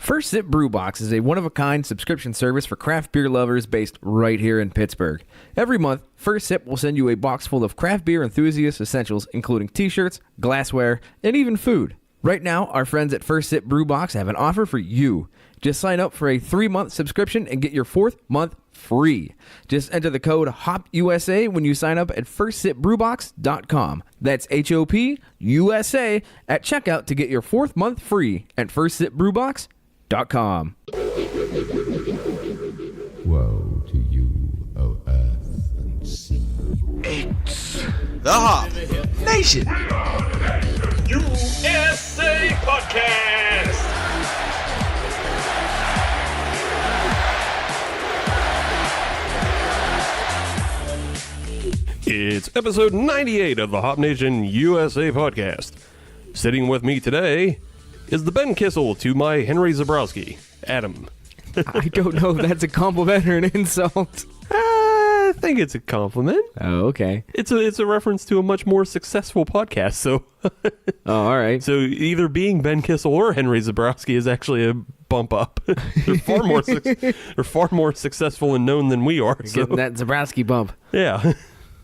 First Sip Brew Box is a one-of-a-kind subscription service for craft beer lovers based right here in Pittsburgh. Every month, First Sip will send you a box full of craft beer enthusiast essentials, including t-shirts, glassware, and even food. Right now, our friends at First Sip Brew Box have an offer for you. Just sign up for a 3-month subscription and get your 4th month free. Just enter the code HOPUSA when you sign up at firstsipbrewbox.com. That's HOPUSA at checkout to get your 4th month free at firstsipbrewbox.com. Woe to you, O earth and sea. It's the Hop Nation USA Podcast. It's episode 98 of the Hop Nation USA Podcast. Sitting with me today is the Ben Kissel to my Henry Zabrowski, Adam. I don't know if that's a compliment or an insult. I think it's a compliment. Oh, okay. It's a reference to a much more successful podcast, so... Oh, all right. So either being Ben Kissel or Henry Zabrowski is actually a bump up. They're far more successful and known than we are. So. Getting that Zabrowski bump. Yeah.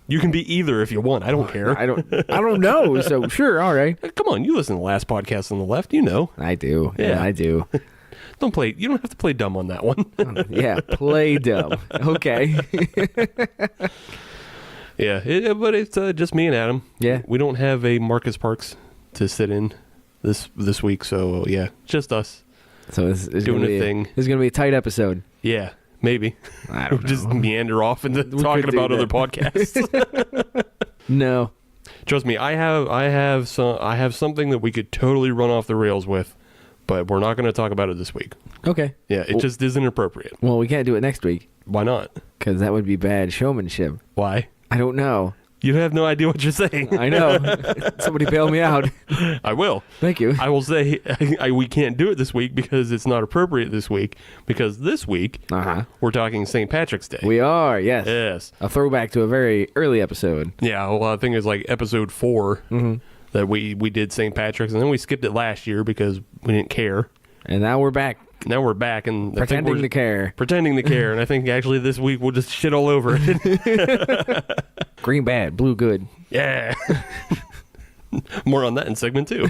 You can be either if you want. I don't care. I don't know. So sure, all right. Come on, you listen to the last podcast on the left. You know. I do. Yeah. I do. You don't have to play dumb on that one. Yeah, play dumb. Okay. Yeah, but it's just me and Adam. Yeah. We don't have a Marcus Parks to sit in this week, so yeah, just us. So this is doing a thing. This is going to be a tight episode. Yeah, maybe. I don't know. Just meander off into talking about other podcasts. No. Trust me, I have something that we could totally run off the rails with, but we're not going to talk about it this week. Okay. Yeah, it just isn't appropriate. Well, we can't do it next week. Why not? Because that would be bad showmanship. Why? I don't know. You have no idea what you're saying. I know. Somebody bail me out. I will. Thank you. I will say we can't do it this week because it's not appropriate this week. Because this week, we're talking St. Patrick's Day. We are, yes. Yes. A throwback to a very early episode. Yeah, well, I think it's like episode 4 that we did St. Patrick's, and then we skipped it last year because we didn't care. And now we're back. Now we're back and pretending to care. Pretending to care, and I think actually this week we'll just shit all over it. Green bad, blue good. Yeah. More on that in segment 2.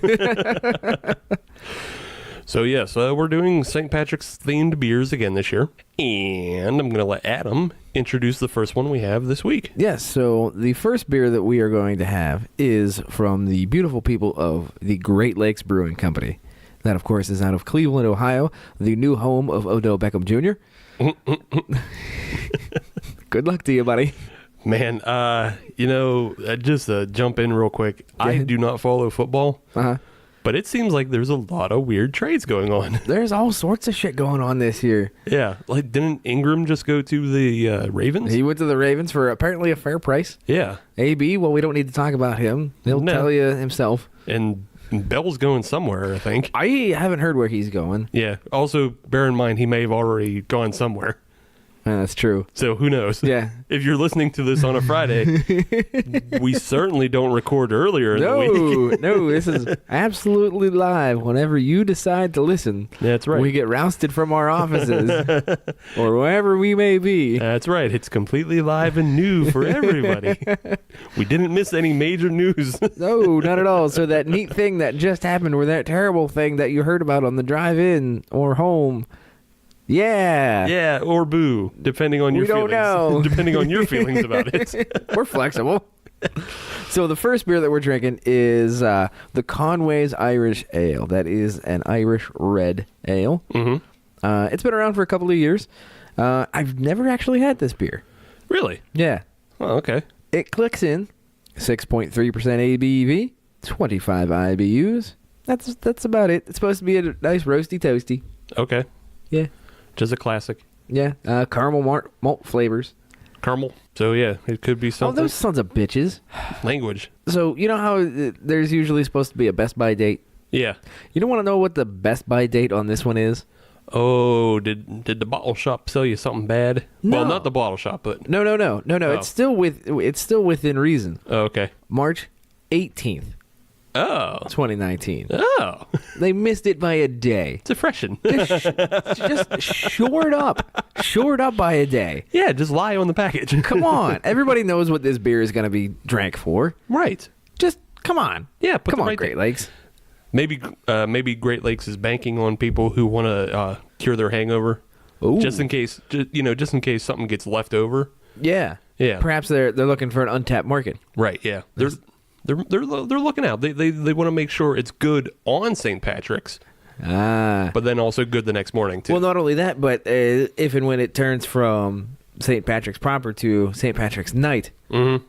So yes, we're doing St. Patrick's themed beers again this year, and I'm going to let Adam introduce the first one we have this week. Yes, so the first beer that we are going to have is from the beautiful people of the Great Lakes Brewing Company. That, of course, is out of Cleveland, Ohio, the new home of Odell Beckham Jr. Good luck to you, buddy. Man, just jump in real quick. I do not follow football, but it seems like there's a lot of weird trades going on. There's all sorts of shit going on this year. Yeah, like didn't Ingram just go to the Ravens? He went to the Ravens for apparently a fair price. Yeah. AB, well, we don't need to talk about him. He'll tell you himself. And Bell's going somewhere, I think. I haven't heard where he's going. Yeah. Also, bear in mind, he may have already gone somewhere. That's true. So who knows? Yeah. If you're listening to this on a Friday, we certainly don't record earlier in the week. No, this is absolutely live whenever you decide to listen. That's right. We get rousted from our offices or wherever we may be. That's right. It's completely live and new for everybody. We didn't miss any major news. No, not at all. So that neat thing that just happened, or that terrible thing that you heard about on the drive-in or home, yeah, or boo, depending on your feelings. We don't know. Depending on your feelings about it. We're flexible. So the first beer that we're drinking is the Conway's Irish Ale. That is an Irish red ale. Mm-hmm. It's been around for a couple of years. I've never actually had this beer. Really? Yeah. Oh, okay. It clicks in 6.3% ABV, 25 IBUs. That's about it. It's supposed to be a nice roasty toasty. Okay. Yeah. Just a classic. Yeah. Caramel malt flavors. Caramel. So, yeah, it could be something. Oh, those sons of bitches. Language. So, you know how there's usually supposed to be a Best By date? Yeah. You don't want to know what the Best By date on this one is? Oh, did the bottle shop sell you something bad? No. Well, not the bottle shop, but... No. Oh. It's still within reason. Oh, okay. March 18th. Oh. 2019. Oh. They missed it by a day. It's a freshen. Just shored up by a day. Yeah, just lie on the package. Come on. Everybody knows what this beer is going to be drank for. Right. Just come on. Yeah, come on, right Great Lakes. Maybe Great Lakes is banking on people who want to cure their hangover. Ooh. Just in case something gets left over. Yeah. Yeah. Perhaps they're looking for an untapped market. Right, yeah. They're looking out. They want to make sure it's good on St. Patrick's. But then also good the next morning too. Well, not only that, but if and when it turns from St. Patrick's proper to St. Patrick's night, mm-hmm.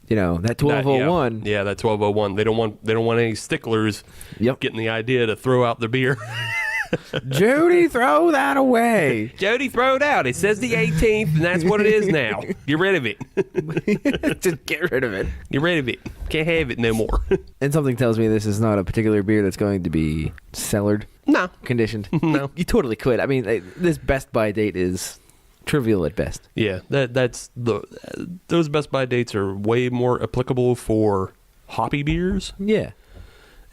That 1201. Yeah, that 1201. They don't want any sticklers getting the idea to throw out the beer. Jody, throw that away. Jody, throw it out. It says the 18th, and that's what it is now. Get rid of it. Just get rid of it. Get rid of it. Can't have it no more. And something tells me this is not a particular beer that's going to be cellared. No. Conditioned. No. You totally could. I mean, this best by date is trivial at best. Yeah, those best by dates are way more applicable for hoppy beers. Yeah.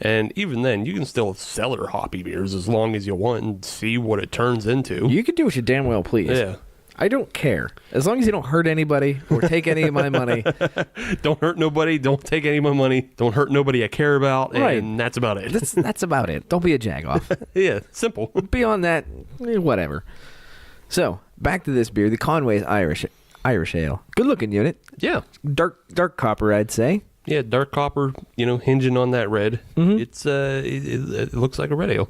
And even then, you can still cellar hoppy beers as long as you want and see what it turns into. You can do what you damn well please. Yeah. I don't care. As long as you don't hurt anybody or take any of my money. Don't hurt nobody. Don't take any of my money. Don't hurt nobody I care about. Right. And that's about it. That's about it. Don't be a jagoff. Yeah, simple. Beyond that, whatever. So, back to this beer, the Conway's Irish Ale. Good looking unit. Yeah. Dark copper, I'd say. Yeah, dark copper, hinging on that red. Mm-hmm. It's it looks like a red ale.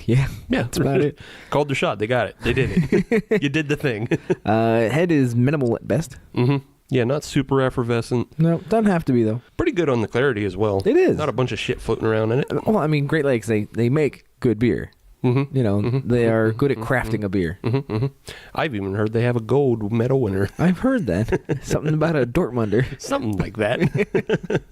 Yeah. That's about it. Called the shot. They got it. They did it. You did the thing. Head is minimal at best. Mm-hmm. Yeah, not super effervescent. No, doesn't have to be though. Pretty good on the clarity as well. It is. Not a bunch of shit floating around in it. Well, I mean, Great Lakes, they make good beer. Mm-hmm. They are good at crafting a beer. Mm-hmm. Mm-hmm. I've even heard they have a gold medal winner. I've heard that. Something about a Dortmunder. Something like that.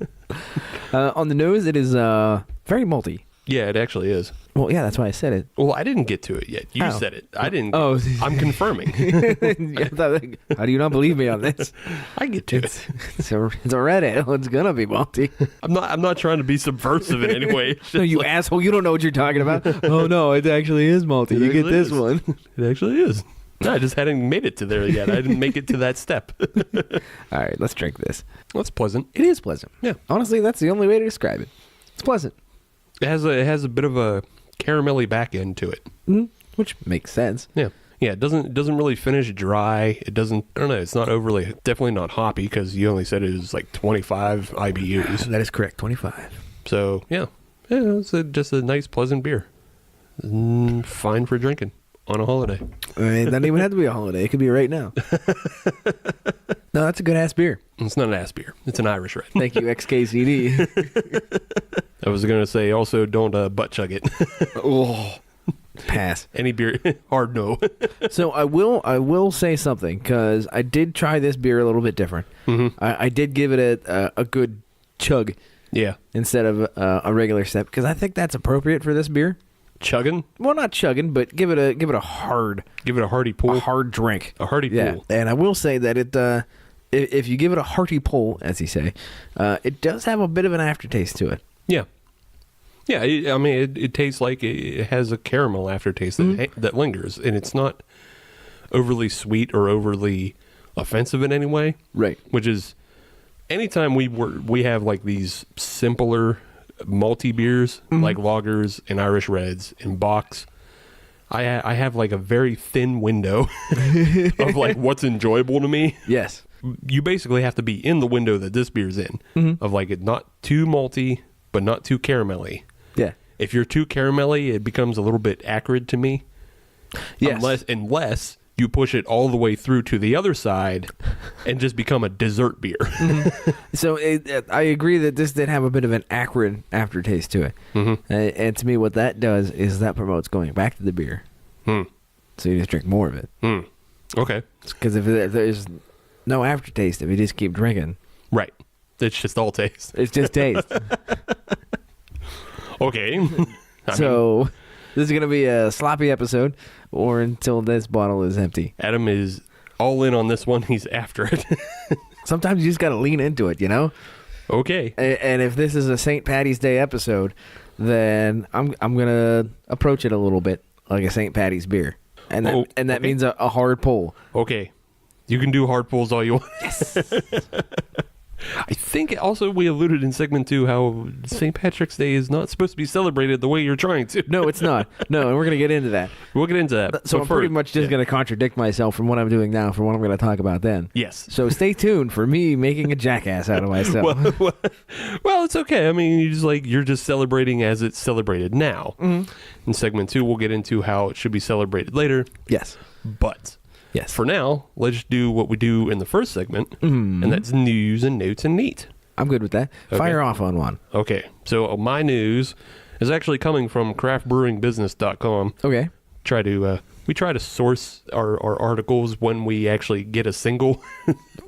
On the nose, it is very malty. Yeah, it actually is. Well, yeah, that's why I said it. Well, I didn't get to it yet. You said it. I didn't. Oh. I'm confirming. How do you not believe me on this? I get to it. It's a red ale. It's gonna be malty. I'm not trying to be subversive in any way. No, you asshole. You don't know what you're talking about. Oh, no, it actually is malty. You get this one. It actually is. No, I just hadn't made it to there yet. I didn't make it to that step. All right, let's drink this. Well, that's pleasant. It is pleasant. Yeah. Honestly, that's the only way to describe it. It's pleasant. It has a bit of a caramelly back end to it. Mm-hmm. Which makes sense. Yeah. Yeah, it doesn't really finish dry. It doesn't, I don't know, it's not overly, definitely not hoppy because you only said it was like 25 IBUs. That is correct, 25. So, yeah it's just a nice, pleasant beer. Fine for drinking on a holiday. I mean, it doesn't even have to be a holiday. It could be right now. No, that's a good-ass beer. It's not an ass beer. It's an Irish red. Thank you, XKCD. I was going to say, also, don't butt chug it. Oh, pass. Any beer, hard no. So I will say something, because I did try this beer a little bit different. Mm-hmm. I did give it a good chug. Yeah. Instead of a regular sip, because I think that's appropriate for this beer. Chugging? Well, not chugging, but give it a hard. Give it a hearty pull. A hard drink. A hearty pull. And I will say that it, if you give it a hearty pull, as you say, it does have a bit of an aftertaste to it. Yeah. Yeah, I mean, it tastes like it has a caramel aftertaste that lingers, and it's not overly sweet or overly offensive in any way. Right. Which is, anytime we have like these simpler malty beers, like lagers and Irish reds and bocks, I have like a very thin window of like what's enjoyable to me. Yes. You basically have to be in the window that this beer's in, of like it not too malty, but not too caramelly. Yeah. If you're too caramelly, it becomes a little bit acrid to me. Yes. Unless you push it all the way through to the other side and just become a dessert beer. So I agree that this did have a bit of an acrid aftertaste to it. Mm-hmm. And to me, what that does is that promotes going back to the beer. So you just drink more of it. Okay. Because if there's no aftertaste, if you just keep drinking. Right. It's just all taste. It's just taste. Okay. This is going to be a sloppy episode, or until this bottle is empty. Adam is all in on this one. He's after it. Sometimes you just got to lean into it, you know? Okay. And if this is a St. Patty's Day episode, then I'm gonna approach it a little bit like a St. Patty's beer, and that means a hard pull. Okay. You can do hard pulls all you want. Yes. I think also we alluded in segment 2 how St. Patrick's Day is not supposed to be celebrated the way you're trying to. No, it's not. No, and we're going to get into that. We'll get into that. So I'm pretty much just going to contradict myself from what I'm doing now from what I'm going to talk about then. Yes. So stay tuned for me making a jackass out of myself. Well, it's okay. I mean, you're just celebrating as it's celebrated now. Mm-hmm. In segment 2, we'll get into how it should be celebrated later. Yes. But... yes. For now, let's do what we do in the first segment, and that's news and notes and neat. I'm good with that. Okay. Fire off on one. Okay. So my news is actually coming from craftbrewingbusiness.com. Okay. We try to source our articles when we actually get a single,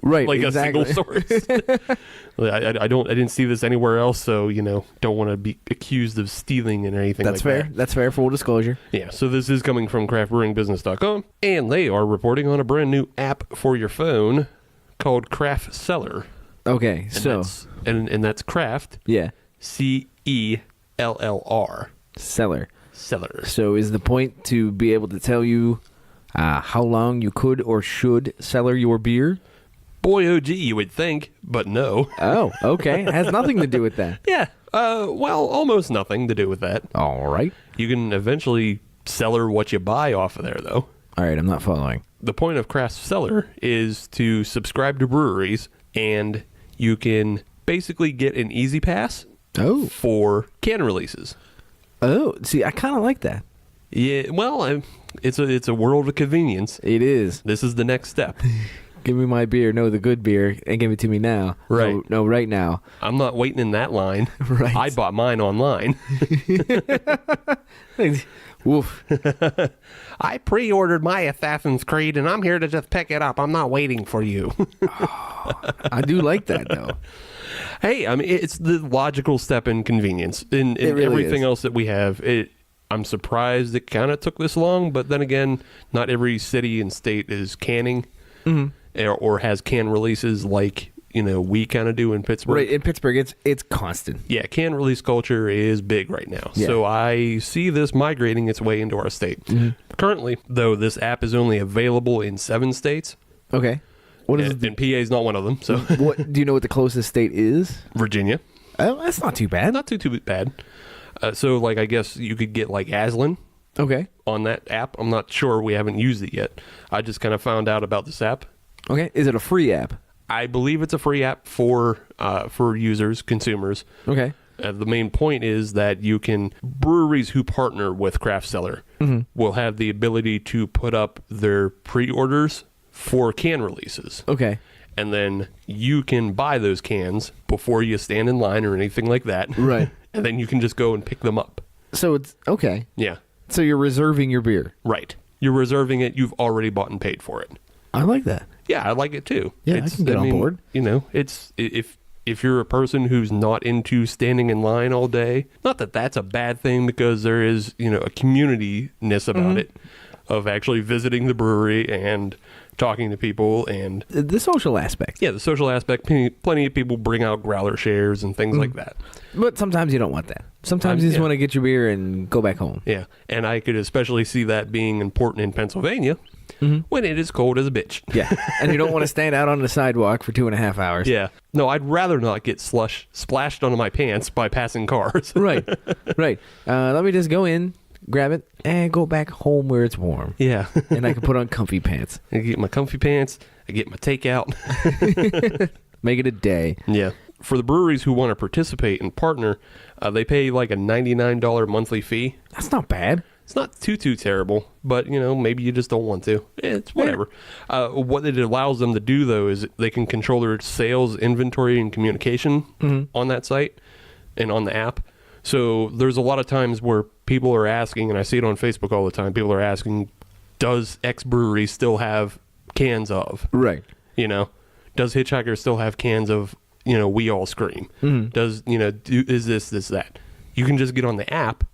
right? like exactly. a single source. I didn't see this anywhere else, so don't want to be accused of stealing and anything. That's like fair. that. That's fair. Full disclosure. Yeah. So this is coming from craftbrewingbusiness.com, and they are reporting on a brand new app for your phone called Craft Cellar. Okay. And that's craft. Yeah. CELLR. Cellar. Cellar. So is the point to be able to tell you how long you could or should cellar your beer? Boy, oh gee, you would think, but no. Oh, okay. It has nothing to do with that. Yeah. Well, almost nothing to do with that. All right. You can eventually cellar what you buy off of there, though. All right, I'm not following. The point of Craft Cellar is to subscribe to breweries, and you can basically get an easy pass for can releases. Oh, see, I kind of like that. Yeah, well, it's a world of convenience. It is. This is the next step. Give me my beer, the good beer, and give it to me now. Right. No, right now. I'm not waiting in that line. Right. I bought mine online. Woof. I pre-ordered my Assassin's Creed, and I'm here to just pick it up. I'm not waiting for you. I do like that, though. Hey, I mean, it's the logical step in convenience. In really everything is. else that we have, I'm surprised it kind of took this long, but then again, not every city and state is canning or has can releases like we kind of do in Pittsburgh. Right, in Pittsburgh, it's constant. Yeah, can release culture is big right now. Yeah. So I see this migrating its way into our state. Mm-hmm. Currently, though, this app is only available in 7 states. Okay. What is and PA is not one of them. So what do you know what the closest state is? Virginia. Oh, that's not too bad. Not too bad. So I guess you could get like Aslan. Okay. On that app. I'm not sure. We haven't used it yet. I just kind of found out about this app. Okay. Is it a free app? I believe it's a free app for users, consumers. Okay. The main point is that breweries who partner with Craft Cellar will have the ability to put up their pre-orders for can releases. Okay. And then you can buy those cans before you stand in line or anything like that. Right. And then you can just go and pick them up. So it's okay. Yeah. So you're reserving your beer. Right. You're reserving it. You've already bought and paid for it. I like that. Yeah, I like it too. Yeah, I can get on board. It's if you're a person who's not into standing in line all day, not that that's a bad thing because there is, a community-ness about it of actually visiting the brewery and talking to people and the social aspect. Yeah, the social aspect. Plenty of people bring out growler shares and things like that. But sometimes you don't want that. Sometimes you just want to get your beer and go back home. Yeah, and I could especially see that being important in Pennsylvania when it is cold as a bitch. Yeah, and you don't want to stand out on the sidewalk for 2.5 hours. Yeah. No, I'd rather not get splashed onto my pants by passing cars. Right. Let me just go in, grab it, and go back home where it's warm. Yeah. And I can put on comfy pants. I get my comfy pants. I get my takeout. Make it a day. Yeah. For the breweries who want to participate and partner, they pay like a $99 monthly fee. That's not bad. It's not too terrible, but, maybe you just don't want to. It's whatever. What it allows them to do, though, is they can control their sales, inventory, and communication on that site and on the app. So there's a lot of times where people are asking, and I see it on Facebook all the time, people are asking, does X brewery still have cans of? Right. Does Hitchhiker still have cans of, We All Scream? Does, is this, that? You can just get on the app,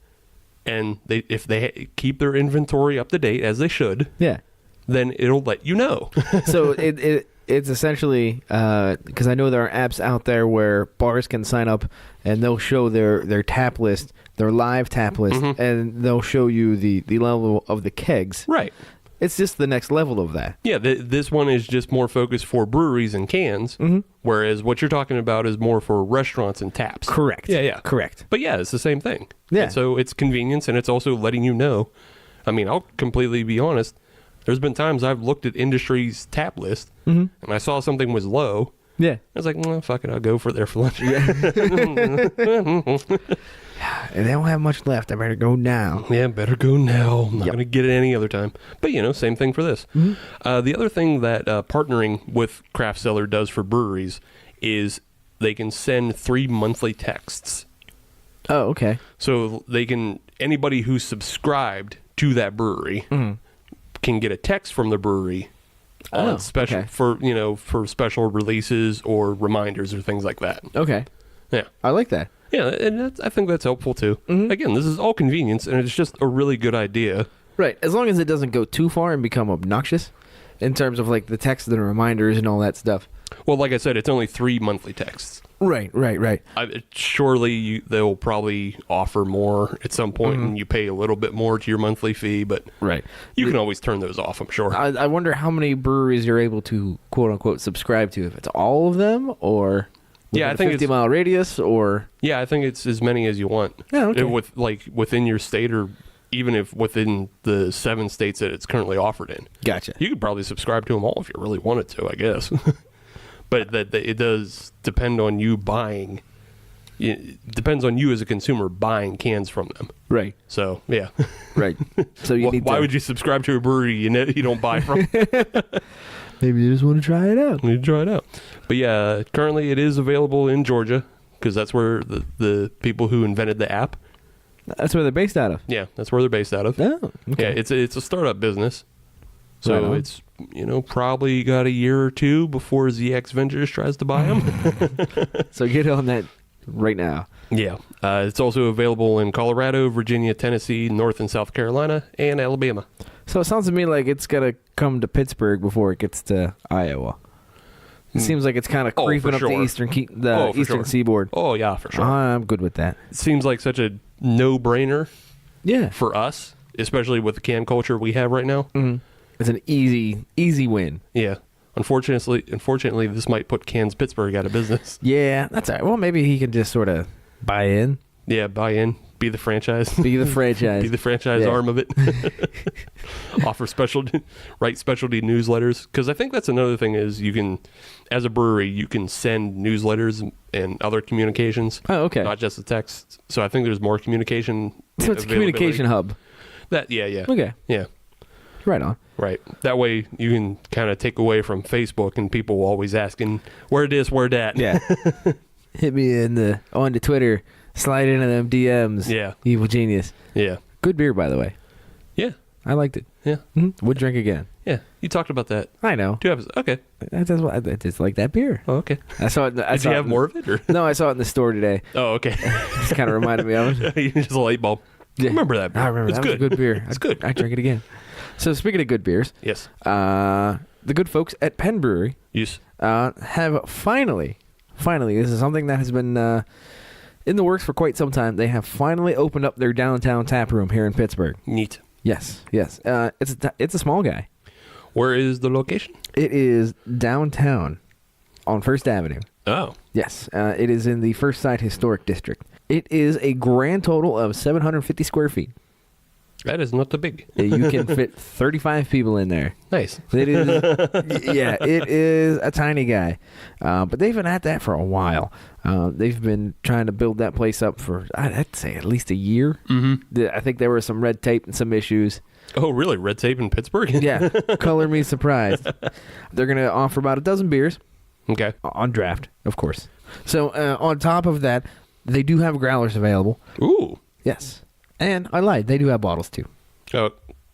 and if they keep their inventory up to date, as they should, yeah, then it'll let you know. So it It's essentially because I know there are apps out there where bars can sign up and they'll show their tap list, their live tap list, and they'll show you the level of the kegs. Right. It's just the next level of that. Yeah, this one is just more focused for breweries and cans, whereas what you're talking about is more for restaurants and taps. Correct. Yeah. Correct. But yeah, it's the same thing. Yeah. And so it's convenience, and it's also letting you know. I mean, I'll completely be honest. There's been times I've looked at industry's tap list, and I saw something was low. Yeah. I was like, fuck it, I'll go for there for lunch. And they don't have much left. I better go now. Yeah, better go now. I'm not going to get it any other time. But, same thing for this. The other thing that partnering with Craft Cellar does for breweries is they can send 3 monthly texts. Oh, okay. So anybody who's subscribed to that brewery can get a text from the brewery on special for special releases or reminders or things like that. Okay. Yeah. I like that. Yeah, and I think that's helpful too. Again, this is all convenience, and it's just a really good idea. Right. As long as it doesn't go too far and become obnoxious in terms of like the text and the reminders and all that stuff. Well, like I said, it's only 3 monthly texts. Right. Surely they'll probably offer more at some point, and you pay a little bit more to your monthly fee, but you can always turn those off, I'm sure. I wonder how many breweries you're able to, quote unquote, subscribe to. If it's all of them or... I think 50-mile radius, or I think it's as many as you want. Yeah, okay. Within your state, or even if within the 7 states that it's currently offered in. Gotcha. You could probably subscribe to them all if you really wanted to, I guess. But that it does depend on you buying. It depends on you as a consumer buying cans from them. Right. So yeah. Right. So you need. Why would you subscribe to a brewery you don't buy from? Maybe you just want to try it out. You need to try it out. But yeah, currently it is available in Georgia because that's where the people who invented the app. That's where they're based out of. Yeah, that's where they're based out of. Oh, okay. Yeah, it's a startup business. So Right it's probably got a year or two before ZX Ventures tries to buy them. So get on that right now. Yeah, it's also available in Colorado, Virginia, Tennessee, North and South Carolina, and Alabama. So it sounds to me like it's got to come to Pittsburgh before it gets to Iowa. It seems like it's kind of creeping up the eastern seaboard. Oh, yeah, for sure. I'm good with that. It seems like such a no-brainer Yeah. for us, especially with the can culture we have right now. It's an easy win. Yeah. Unfortunately, this might put Cans Pittsburgh out of business. Yeah, that's all right. Well, maybe he can just sort of buy in. Yeah, buy in. Be the franchise. Be the franchise. Be the franchise arm of it. Write specialty newsletters. Because I think that's another thing is you can, as a brewery, you can send newsletters and other communications. Oh, okay. Not just the text. So I think there's more communication. So it's a communication hub. Yeah. Okay. Yeah. Right on. Right. That way you can kind of take away from Facebook and people always asking, where this, where that. Yeah. Hit me on the Twitter. Slide into them DMs. Yeah. Evil genius. Yeah. Good beer, by the way. Yeah. I liked it. Yeah. Would drink again. Yeah. You talked about that. I know. 2 episodes. Okay. I just like that beer. Oh, okay. I saw it. Did you have more of it? Or? No, I saw it in the store today. Oh, okay. Just kind of reminded me of it. You just a light bulb. Yeah. I remember that beer. I remember. It's That good. was a good beer. It's good. I drink it again. So speaking of good beers, Yes. the good folks at Penn Brewery Yes. have finally, this is something that has been in the works for quite some time. They have finally opened up their downtown tap room here in Pittsburgh. Neat. Yes. It's a small guy. Where is the location? It is downtown on First Avenue. Oh. Yes. It is in the First Side Historic District. It is a grand total of 750 square feet. That is not too big. You can fit 35 people in there. Nice. It is, it is a tiny guy. But they've been at that for a while. They've been trying to build that place up for, I'd say, at least a year. Mm-hmm. I think there were some red tape and some issues. Oh, really? Red tape in Pittsburgh? Yeah. Color me surprised. They're going to offer about a dozen beers. Okay. On draft, of course. So on top of that, they do have growlers available. Ooh. Yes. And I lied. They do have bottles, too. Oh,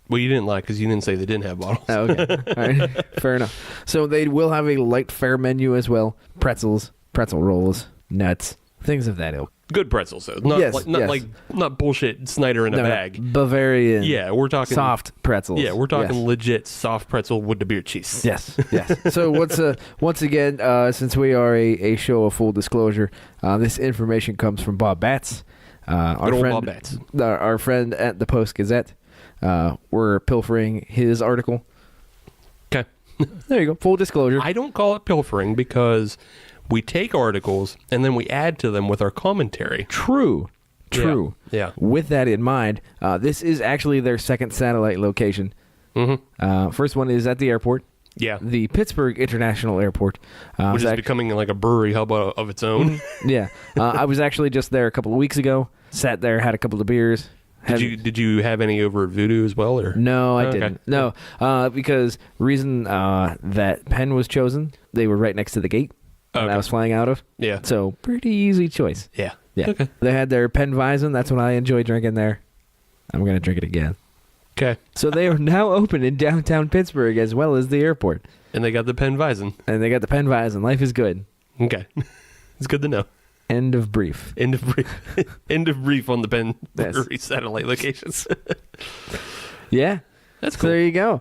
well, you didn't lie because you didn't say they didn't have bottles. Oh, okay. All right. Fair enough. So they will have a light fare menu as well. Pretzels, pretzel rolls, nuts, things of that ilk. Good pretzels, though. Not Yes, like not yes. like not bullshit Snyder in a No, bag. Bavarian. Yeah, we're talking soft pretzels. Yeah, we're talking Yes. legit soft pretzel with the beer cheese. Yes, yes. So once again, since we are a show of full disclosure, this information comes from Bob Batts, our Good old friend, Bob Batts. Our friend at the Post Gazette. We're pilfering his article. Okay. There you go. Full disclosure. I don't call it pilfering because we take articles and then we add to them with our commentary. True. Yeah. With that in mind, this is actually their second satellite location. Mm-hmm. First one is at the airport, Yeah. the Pittsburgh International Airport, Which is becoming like a brewery hub of its own. Yeah, I was actually just there a couple of weeks ago. Sat there, had a couple of beers. Did you have any over at Voodoo as well? Or No, I Okay. didn't. No, because reason that Penn was chosen, they were right next to the gate that Okay. I was flying out of. Yeah. So pretty easy choice. Yeah. Yeah. Okay. They had their Penn Weizen. That's what I enjoy drinking there. I'm gonna drink it again. Okay. So they are now open in downtown Pittsburgh as well as the airport, And they got the Penn Weizen. and they got the Penn Weizen. Life is good. Okay. It's good to know. End of brief. End of brief. End of brief on the Penn Yes. Brewery satellite locations. Yeah. That's So cool. there you go.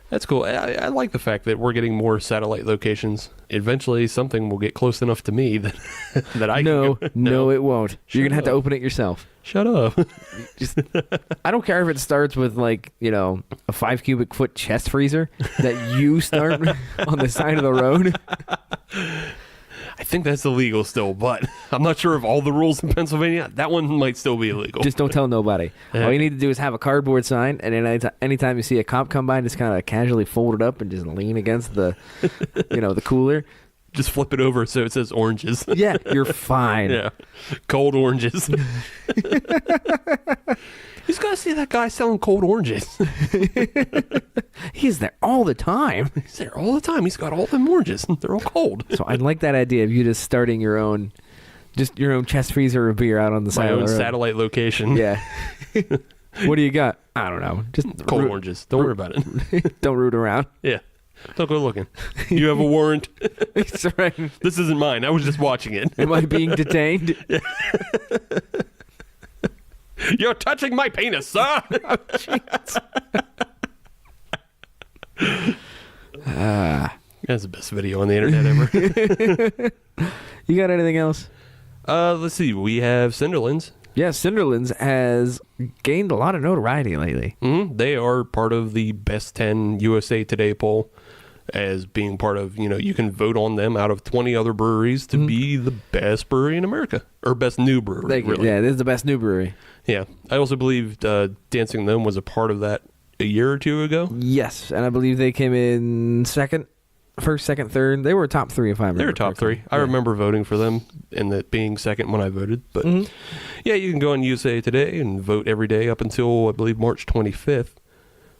That's cool. I like the fact that we're getting more satellite locations. Eventually, something will get close enough to me that that I No, can go, no, it won't. You're Shut gonna have to up. open it yourself. Shut up. Just, I don't care if it starts with like a 5 cubic foot chest freezer that you start on the side of the road. I think that's illegal still, but I'm not sure of all the rules in Pennsylvania. That one might still be illegal. Just don't tell nobody. All you need to do is have a cardboard sign, and then anytime you see a cop come by, just kind of casually fold it up and just lean against the, the cooler. Just flip it over so it says oranges. Yeah, you're fine. Yeah. Cold oranges. He's got to see that guy selling cold oranges. He's there all the time. He's there all the time. He's got all them oranges. They're all cold. So I like that idea of you just starting your own chest freezer of beer out on the My side of own the road. satellite location. Yeah. What do you got? I don't know. Just Cold oranges. Don't worry about it. Don't root around. Yeah. Don't go looking. You have a warrant. That's right. This isn't mine. I was just watching it. Am I being detained? You're touching my penis, sir. That's the best video on the internet ever. You got anything else? Let's see. We have Cinderlands. Yeah, Cinderlands has gained a lot of notoriety lately. They are part of the Best 10 USA Today poll as being part of, you can vote on them out of 20 other breweries to be the best brewery in America. Or best new brewery, really. Yeah, this is the best new brewery. Yeah. I also believe Dancing Gnome was a part of that a year or two ago. Yes, and I believe they came in first, second, third. They were top 3 if I remember. They were top 3. I remember voting for them and that being second when I voted. But yeah, you can go on USA Today and vote every day up until, I believe, March 25th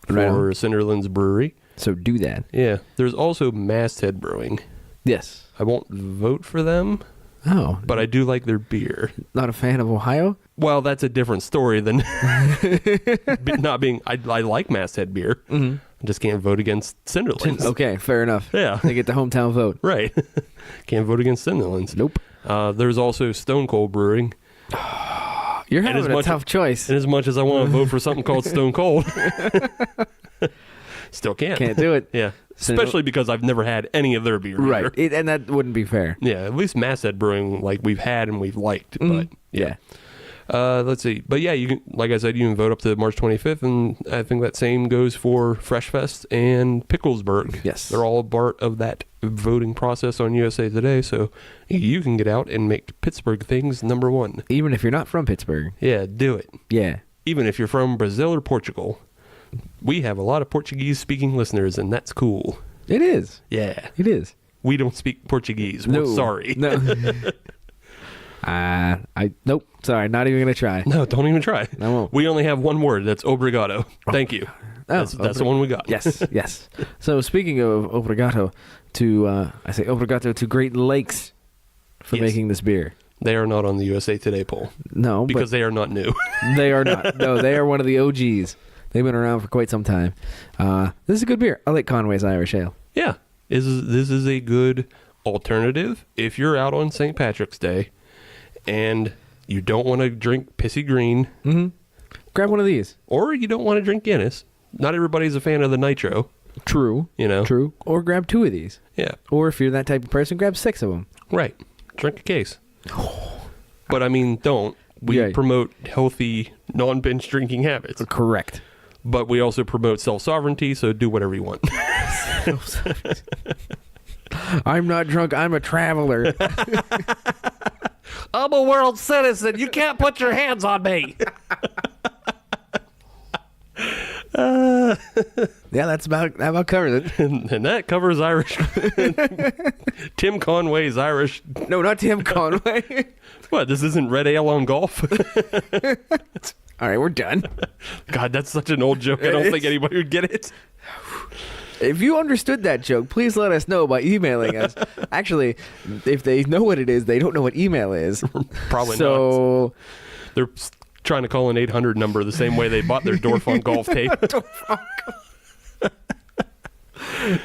for Right on. Cinderlands Brewery. So do that. Yeah. There's also Masthead Brewing. Yes. I won't vote for them, Oh, but I do like their beer. not a fan of Ohio? Well, that's a different story than not being. I like Masthead beer. I just can't vote against Cinderlands. Okay, fair enough. Yeah. They get the hometown vote. Right. Can't vote against Cinderlands. Nope. There's also Stone Cold Brewing. You're And as having a much- tough choice. And as much as I want to vote for something called Stone Cold, still can't. Can't do it. Yeah. Especially because I've never had any of their beer. Right. either. And that wouldn't be fair. Yeah. At least Masthead Brewing, we've had and we've liked. But Yeah. let's see. But yeah, you can, like I said, you can vote up to March 25th, and I think that same goes for Fresh Fest and Picklesburg. Yes. They're all part of that voting process on USA Today, so you can get out and make Pittsburgh things number 1. Even if you're not from Pittsburgh. Yeah, do it. Yeah. Even if you're from Brazil or Portugal. We have a lot of Portuguese-speaking listeners, and that's cool. It is. Yeah. It is. We don't speak Portuguese. We're sorry. No. Nope. Sorry, not even gonna try. No, don't even try. I won't. We only have one word. That's obrigado. Thank you. That's the one we got. Yes, yes. So speaking of obrigado, I say obrigado to Great Lakes for Yes. making this beer. They are not on the USA Today poll No, because they are not new. but they are not. No, they are one of the OGs. They've been around for quite some time. This is a good beer. I like Conway's Irish Ale. Yeah, this is a good alternative if you're out on St. Patrick's Day and you don't want to drink Pissy Green, Grab one of these. or you don't want to drink Guinness. Not everybody's a fan of the nitro. True. You know? True. Or grab 2 of these. Yeah. Or if you're that type of person, grab 6 of them. Right. Drink a case. But I mean, don't. We Yeah. promote healthy, non-binge drinking habits. Correct. But we also promote self-sovereignty, so do whatever you want. I'm not drunk. I'm a traveler. I'm a world citizen. You can't put your hands on me. Yeah, that about covers it. And that covers Irish. Tim Conway's Irish. No, not Tim Conway. What, this isn't red ale on golf? All right, we're done. God, that's such an old joke. I don't think anybody would get it. If you understood that joke, please let us know by emailing us. Actually, if they know what it is, they don't know what email is. Probably not. So, They're trying to call an 800 number the same way they bought their Dorfunk golf tape.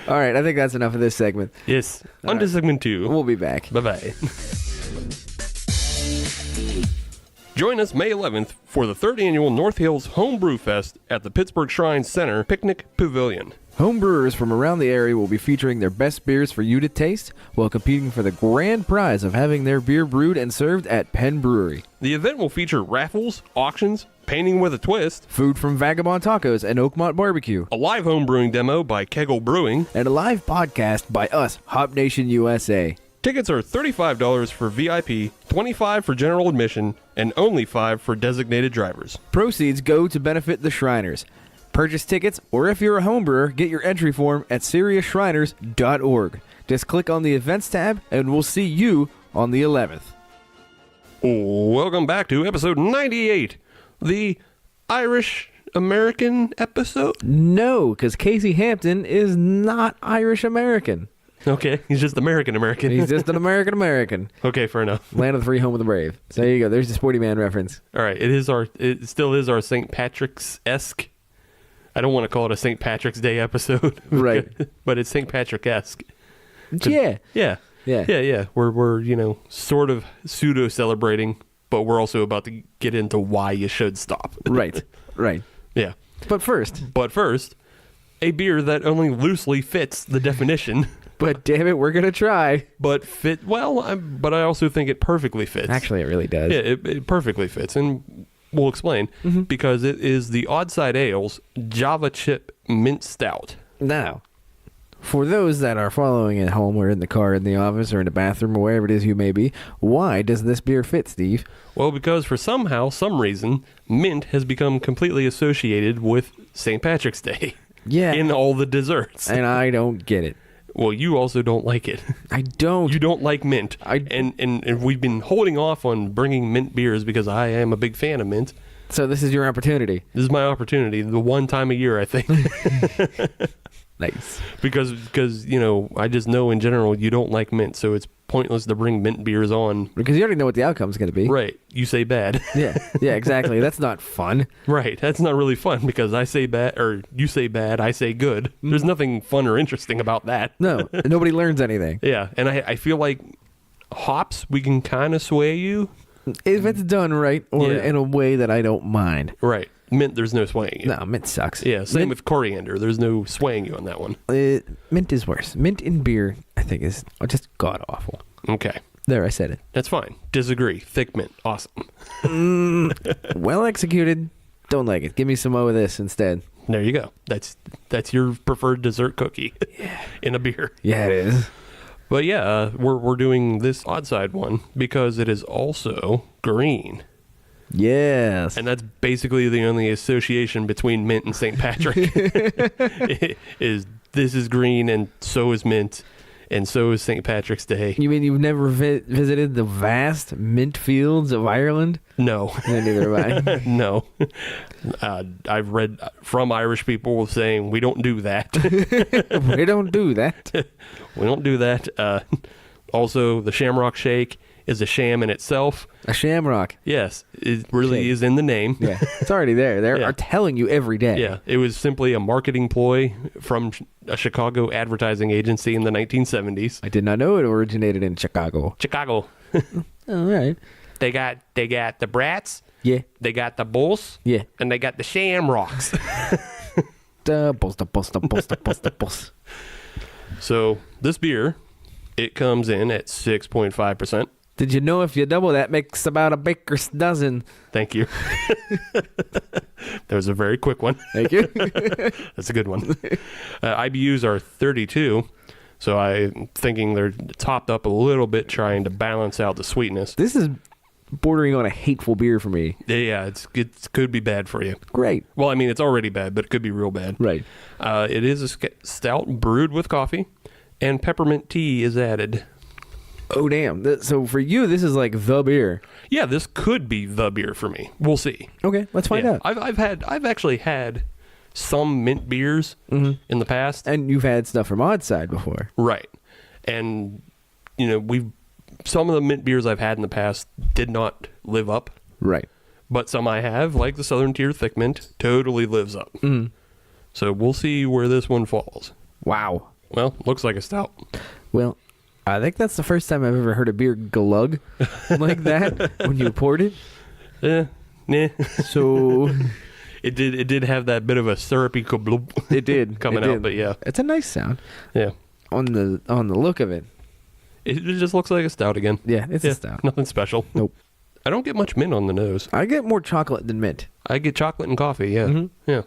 all right, I think that's enough of this segment. Yes. On to segment 2. We'll be back. Bye-bye. Join us May 11th for the 3rd annual North Hills Homebrew Fest at the Pittsburgh Shrine Center Picnic Pavilion. Home brewers from around the area will be featuring their best beers for you to taste while competing for the grand prize of having their beer brewed and served at Penn Brewery. The event will feature raffles, auctions, painting with a twist, Food from Vagabond Tacos and Oakmont Barbecue, a live home brewing demo by Kegel Brewing. and a live podcast by us, Hop Nation USA. Tickets are $35 for VIP, $25 for general admission, and only $5 for designated drivers. Proceeds go to benefit the Shriners. Purchase tickets, or if you're a homebrewer, get your entry form at SeriousShriners.org. Just click on the events tab, and we'll see you on the 11th. Welcome back to episode 98, the Irish American episode. No, because Casey Hampton is not Irish American. Okay, he's just American. He's just an American American. Okay, fair enough. Land of the free, home of the brave. So there you go. There's the Sporty Man reference. All right, it still is our St. Patrick's-esque. I don't want to call it a St. Patrick's Day episode. Right. But it's St. Patrick-esque. Yeah. Yeah. We're sort of pseudo celebrating, but we're also about to get into why you should stop. Right. Yeah. But first, a beer that only loosely fits the definition. but damn it, we're gonna try. But but I also think it perfectly fits. Actually, it really does. Yeah, it perfectly fits, and we'll explain because it is the Oddside Ales Java Chip Mint Stout. Now, for those that are following at home or in the car, in the office, or in the bathroom, or wherever it is you may be, why does this beer fit, Steve? Well, because for some reason, mint has become completely associated with St. Patrick's Day. Yeah. In all the desserts. And I don't get it. Well, you also don't like it. I don't. You don't like mint. And we've been holding off on bringing mint beers because I am a big fan of mint. So this is your opportunity. This is my opportunity. The one time a year, I think. Nice. Because I just know in general you don't like mint, so it's pointless to bring mint beers on. Because you already know what the outcome's going to be. Right. You say bad. Yeah, exactly. That's not fun. Right. That's not really fun because I say bad, or you say bad, I say good. There's nothing fun or interesting about that. No, nobody learns anything. Yeah. And I feel like hops, we can kind of sway you. If it's done right or in a way that I don't mind. Right. Mint, there's no swaying you. No, mint sucks. Yeah, same with coriander. There's no swaying you on that one. Mint is worse. Mint in beer, I think, is just god-awful. Okay. There, I said it. That's fine. Disagree. Thick mint. Awesome. Well executed. Don't like it. Give me some more of this instead. There you go. That's your preferred dessert cookie in a beer. Yeah, it is. But yeah, we're doing this Oddside one because it is also green. Yes. And that's basically the only association between mint and St. Patrick. This is green and so is mint and so is St. Patrick's Day. You mean you've never visited the vast mint fields of Ireland? No. Yeah, neither have I. No. I've read from Irish people saying we don't do that. We don't do that. We don't do that. Also, the Shamrock Shake is a sham in itself. A shamrock. Yes, it really is in the name. Yeah, it's already there. They are telling you every day. Yeah, it was simply a marketing ploy from a Chicago advertising agency in the 1970s. I did not know it originated in Chicago. Chicago. All right. They got the brats. Yeah. They got the bulls. Yeah. And they got the shamrocks. Doubles. So this beer, it comes in at 6.5%. Did you know if you double that makes about a baker's dozen? Thank you. That was a very quick one. Thank you. That's a good one. IBUs are 32, so I'm thinking they're topped up a little bit, trying to balance out the sweetness. This is bordering on a hateful beer for me. Yeah, it could be bad for you. Great. Well, I mean, it's already bad, but it could be real bad. Right. It is a stout brewed with coffee, and peppermint tea is added. Oh, damn. So for you, this is like the beer. Yeah, this could be the beer for me. We'll see. Okay, let's find out. I've actually had some mint beers in the past. And you've had stuff from RedOddside before. Right. And, some of the mint beers I've had in the past did not live up. Right. But some I have, like the Southern Tier Thick Mint, totally lives up. So we'll see where this one falls. Wow. Well, looks like a stout. Well, I think that's the first time I've ever heard a beer glug like that when you poured it. Nah. So It did have that bit of a syrupy kabloob. it did coming out, but yeah. It's a nice sound. Yeah. On the look of it. It just looks like a stout again. Yeah, it's a stout. Nothing special. Nope. I don't get much mint on the nose. I get more chocolate than mint. I get chocolate and coffee, yeah. Yeah.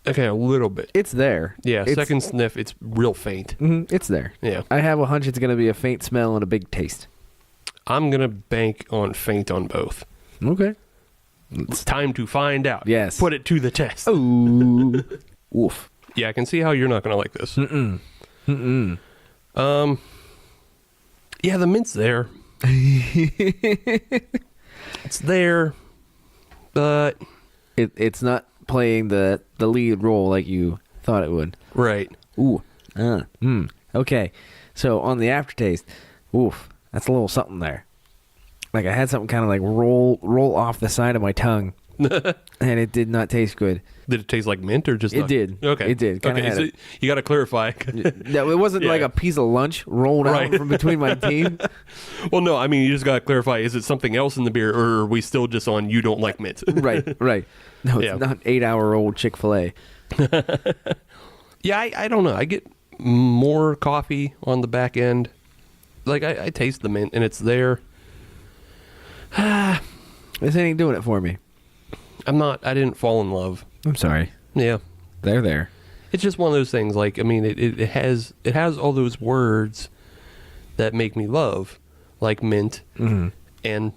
Okay, a little bit. It's there. Yeah, It's- second sniff, it's real faint. It's there. Yeah. I have a hunch it's going to be a faint smell and a big taste. I'm going to bank on faint on both. Okay. It's time to find out. Yes. Put it to the test. Ooh. Woof. Yeah, I can see how you're not going to like this. Yeah, the mint's there. It's there, but It's not playing the lead role like you thought it would. right. Ooh. Okay. So on the aftertaste, oof, that's a little something there. Like I had something kind of like roll off the side of my tongue, and it did not taste good. Did it taste like mint or just? It did. Okay. It did. Kinda Okay, had so it. you got to clarify. No, it wasn't like Yeah. a piece of lunch rolled out Right. from between my teeth. Well, no, I mean you just got to clarify. Is it something else in the beer, or are we still just on you don't like mint? Right. No, it's Yeah. not 8-hour-old Chick-fil-A. Yeah, I don't know. I get more coffee on the back end. Like I taste the mint and it's there. This ain't doing it for me. I didn't fall in love. I'm sorry. Yeah. They're there. It's just one of those things. Like, I mean, it has all those words that make me love, like mint and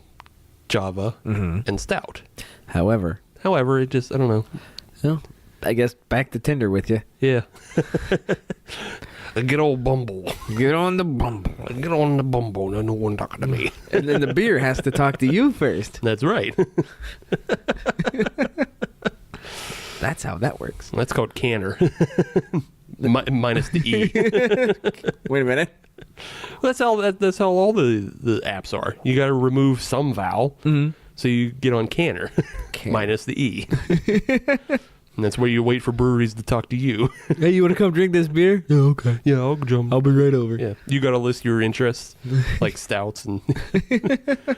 Java and stout. However, It just, I don't know. well, I guess back to Tinder with you. Yeah. Get old Bumble. Get on the bumble. Get on the Bumble. No one talking to me. And then the beer has to talk to you first. That's right. That's how that works. That's called canner. Minus the E. Wait a minute. That's how all the apps are. You got to remove some vowel, so you get on canner, minus the E. And that's where you wait for breweries to talk to you. Hey, you want to come drink this beer? Yeah, okay. Yeah, I'll jump. I'll be right over. Yeah, you got to list your interests, like stouts and.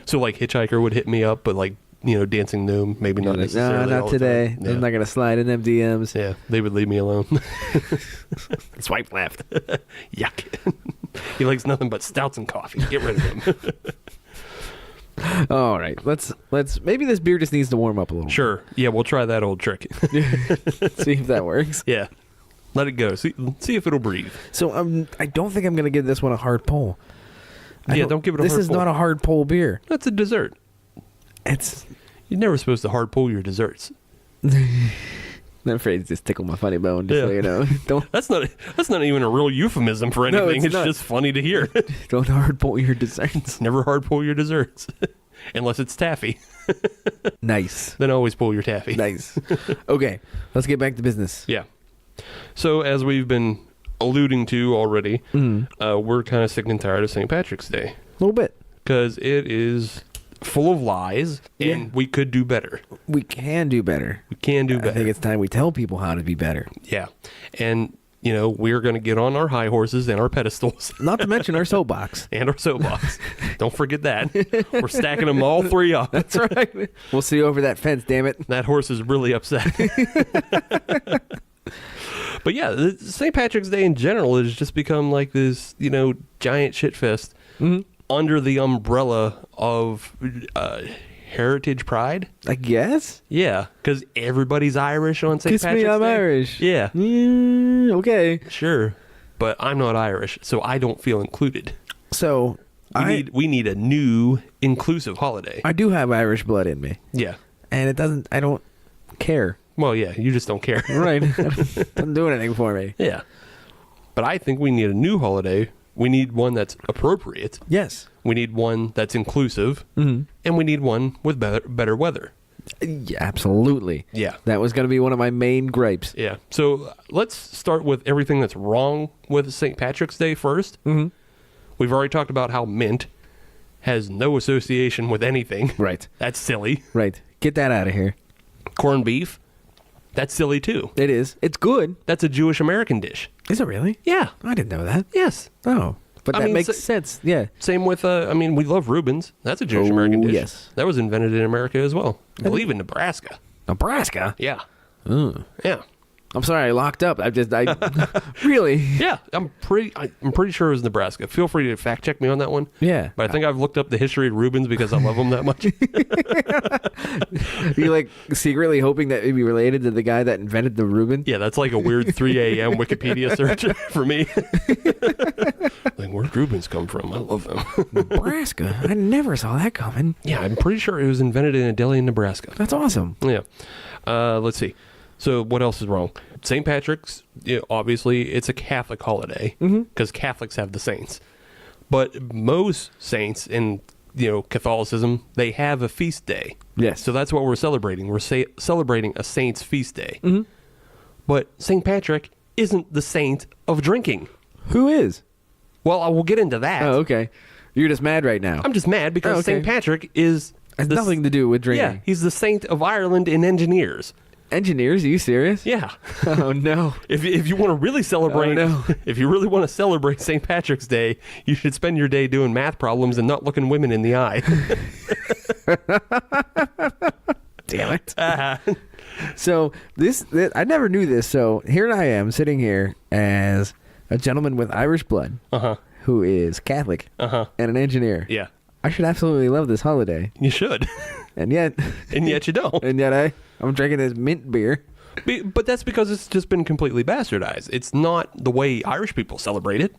So like Hitchhiker would hit me up, but like Dancing Gnome maybe not Like, necessarily. nah, all not the today. time. Yeah. I'm not gonna slide in them DMs. Yeah, they would leave me alone. Swipe left. Yuck. He likes nothing but stouts and coffee. Get rid of him. All right, let's maybe this beer just needs to warm up a little. Sure. Yeah, we'll try that old trick. See if that works. Yeah. Let it go. See if it'll breathe. So I don't think I'm gonna give this one a hard pull. Don't give it a This hard is pull. not a hard pull beer. That's a dessert. You're never supposed to hard pull your desserts. I'm afraid to just tickle my funny bone. Just so you know, don't That's not even a real euphemism for No, anything. it's not. Just funny to hear. don't hard pull your desserts. Never hard pull your desserts. Unless it's taffy. Nice. Then always pull your taffy. Nice. Okay, let's get back to business. Yeah. So as we've been alluding to already, we're kind of sick and tired of St. Patrick's Day. A little bit. Because it is full of lies, and Yeah. we could do better. We can do better. We can do better. I think it's time we tell people how to be better. Yeah. And, we're going to get on our high horses and our pedestals. Not to mention our soapbox. And our soapbox. Don't forget that. We're stacking them all three up. That's right. We'll see you over that fence, damn it. That horse is really upset. But yeah, St. Patrick's Day in general has just become like this, giant shitfest under the umbrella of heritage pride. I guess. Yeah, because everybody's Irish on St. Patrick's Day. I'm Irish. Yeah. Okay. Sure. But I'm not Irish, so I don't feel included. So we need a new inclusive holiday. I do have Irish blood in me. Yeah. And I don't care. Well, yeah, you just don't care. Right. It doesn't do anything for me. Yeah. But I think we need a new holiday. We need one that's appropriate. Yes. We need one that's inclusive. And we need one with better weather. Yeah, absolutely. Yeah. That was going to be one of my main gripes. Yeah. So let's start with everything that's wrong with St. Patrick's Day first. We've already talked about how mint has no association with anything. Right. That's silly. Right. Get that out of here. Corned beef. That's silly too. It is. It's good. That's a Jewish American dish. Is it really? Yeah. I didn't know that. Yes. Oh. But that makes sense. Yeah. Same with, we love Reuben's. That's a Jewish American dish. Yes. That was invented in America as well. I believe in Nebraska. Nebraska? Yeah. Mm. Yeah. I'm sorry, I locked up. I really? Yeah, I'm pretty sure it was Nebraska. Feel free to fact check me on that one. Yeah. But I think I've looked up the history of Reuben's because I love them that much. You like secretly hoping that it'd be related to the guy that invented the Reuben? Yeah, that's like a weird 3 a.m. Wikipedia search for me. Like, where'd Reuben's come from? I love them. Nebraska? I never saw that coming. Yeah, I'm pretty sure it was invented in a deli in Nebraska. That's awesome. Yeah. Let's see. So what else is wrong? St. Patrick's, obviously, it's a Catholic holiday because Catholics have the saints. But most saints in Catholicism, they have a feast day. Yes. So that's what we're celebrating. We're celebrating a saint's feast day. But St. Patrick isn't the saint of drinking. Who is? Well, I will get into that. Oh, okay. You're just mad right now. I'm just mad because St. Patrick has nothing to do with drinking. Yeah, he's the saint of Ireland and engineers. Engineers? Are you serious? Yeah. Oh no. If you want to really celebrate, Oh, no. If you really want to celebrate St. Patrick's Day, you should spend your day doing math problems and not looking women in the eye. Damn it. So this I never knew this. So here I am sitting here as a gentleman with Irish blood, who is Catholic, and an engineer. Yeah. I should absolutely love this holiday, You should. and yet You don't. and yet I'm drinking this mint beer. But that's because it's just been completely bastardized. It's not the way Irish people celebrate it.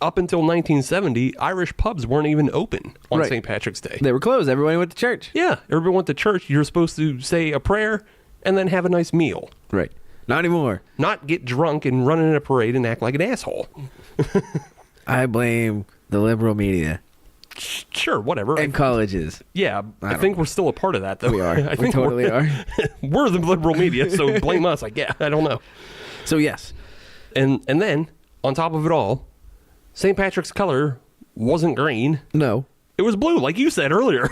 Up until 1970, Irish pubs weren't even open on Right. St. Patrick's Day. They were closed. Everybody went to church. Yeah, everyone went to church. You're supposed to say a prayer and then have a nice meal. Right. Not anymore. Not get drunk and run in a parade and act like an asshole. I blame the liberal media Sure, whatever. and colleges. Yeah, I think we're still a part of that, though. We are. I We think totally are. We're the liberal media, so blame us. I don't know. So yes. And then, on top of it all, St. Patrick's color wasn't green. No. It was blue, like you said earlier.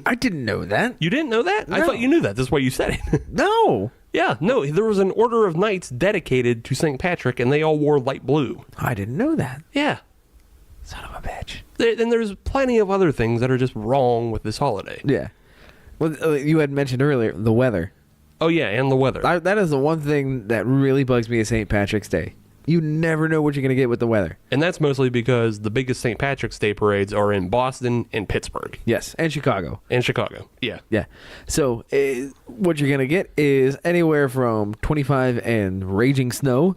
I didn't know that. You didn't know that? I No. thought you knew that. That's why you said it. No. Yeah, no, there was an order of knights dedicated to St. Patrick, and they all wore light blue. I didn't know that. Yeah. Son of a bitch. And there's plenty of other things that are just wrong with this holiday. Yeah. Well, you had mentioned earlier the weather. Oh, yeah, and the weather. That is the one thing that really bugs me at St. Patrick's Day. You never know what you're going to get with the weather. And that's mostly because the biggest St. Patrick's Day parades are in Boston and Pittsburgh. Yes, and Chicago. And Chicago, yeah. Yeah. So what you're going to get is anywhere from 25 and raging snow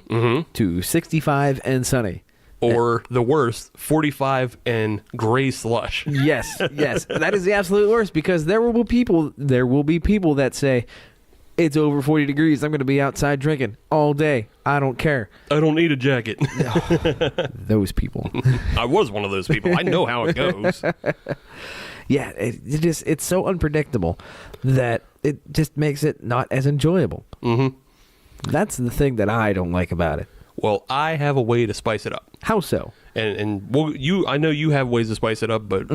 to 65 and sunny. Or the worst, 45 and gray slush. Yes, yes. That is the absolute worst because there will be people that say, it's over 40 degrees. I'm going to be outside drinking all day. I don't care. I don't need a jacket. Those people. I was one of those people. I know how it goes. Yeah, it's so unpredictable that it just makes it not as enjoyable. That's the thing that I don't like about it. Well, I have a way to spice it up. How so? And well, I know you have ways to spice it up, but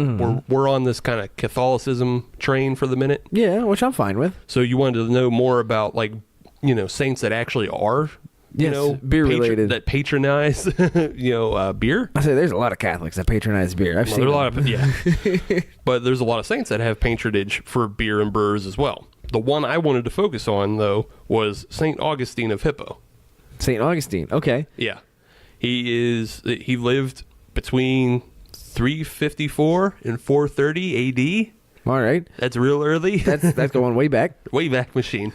we're on this kind of Catholicism train for the minute. Yeah, which I'm fine with. So you wanted to know more about, like, saints that actually are Yes, beer related. that patronize, beer. I say there's a lot of Catholics that patronize beer. I've seen There's a lot of but there's a lot of saints that have patronage for beer and brewers as well. The one I wanted to focus on though was Saint Augustine of Hippo. St. Augustine. Okay. Yeah, he lived between 354 and 430 A.D. All right. That's real early. That's going way back. Way back machine.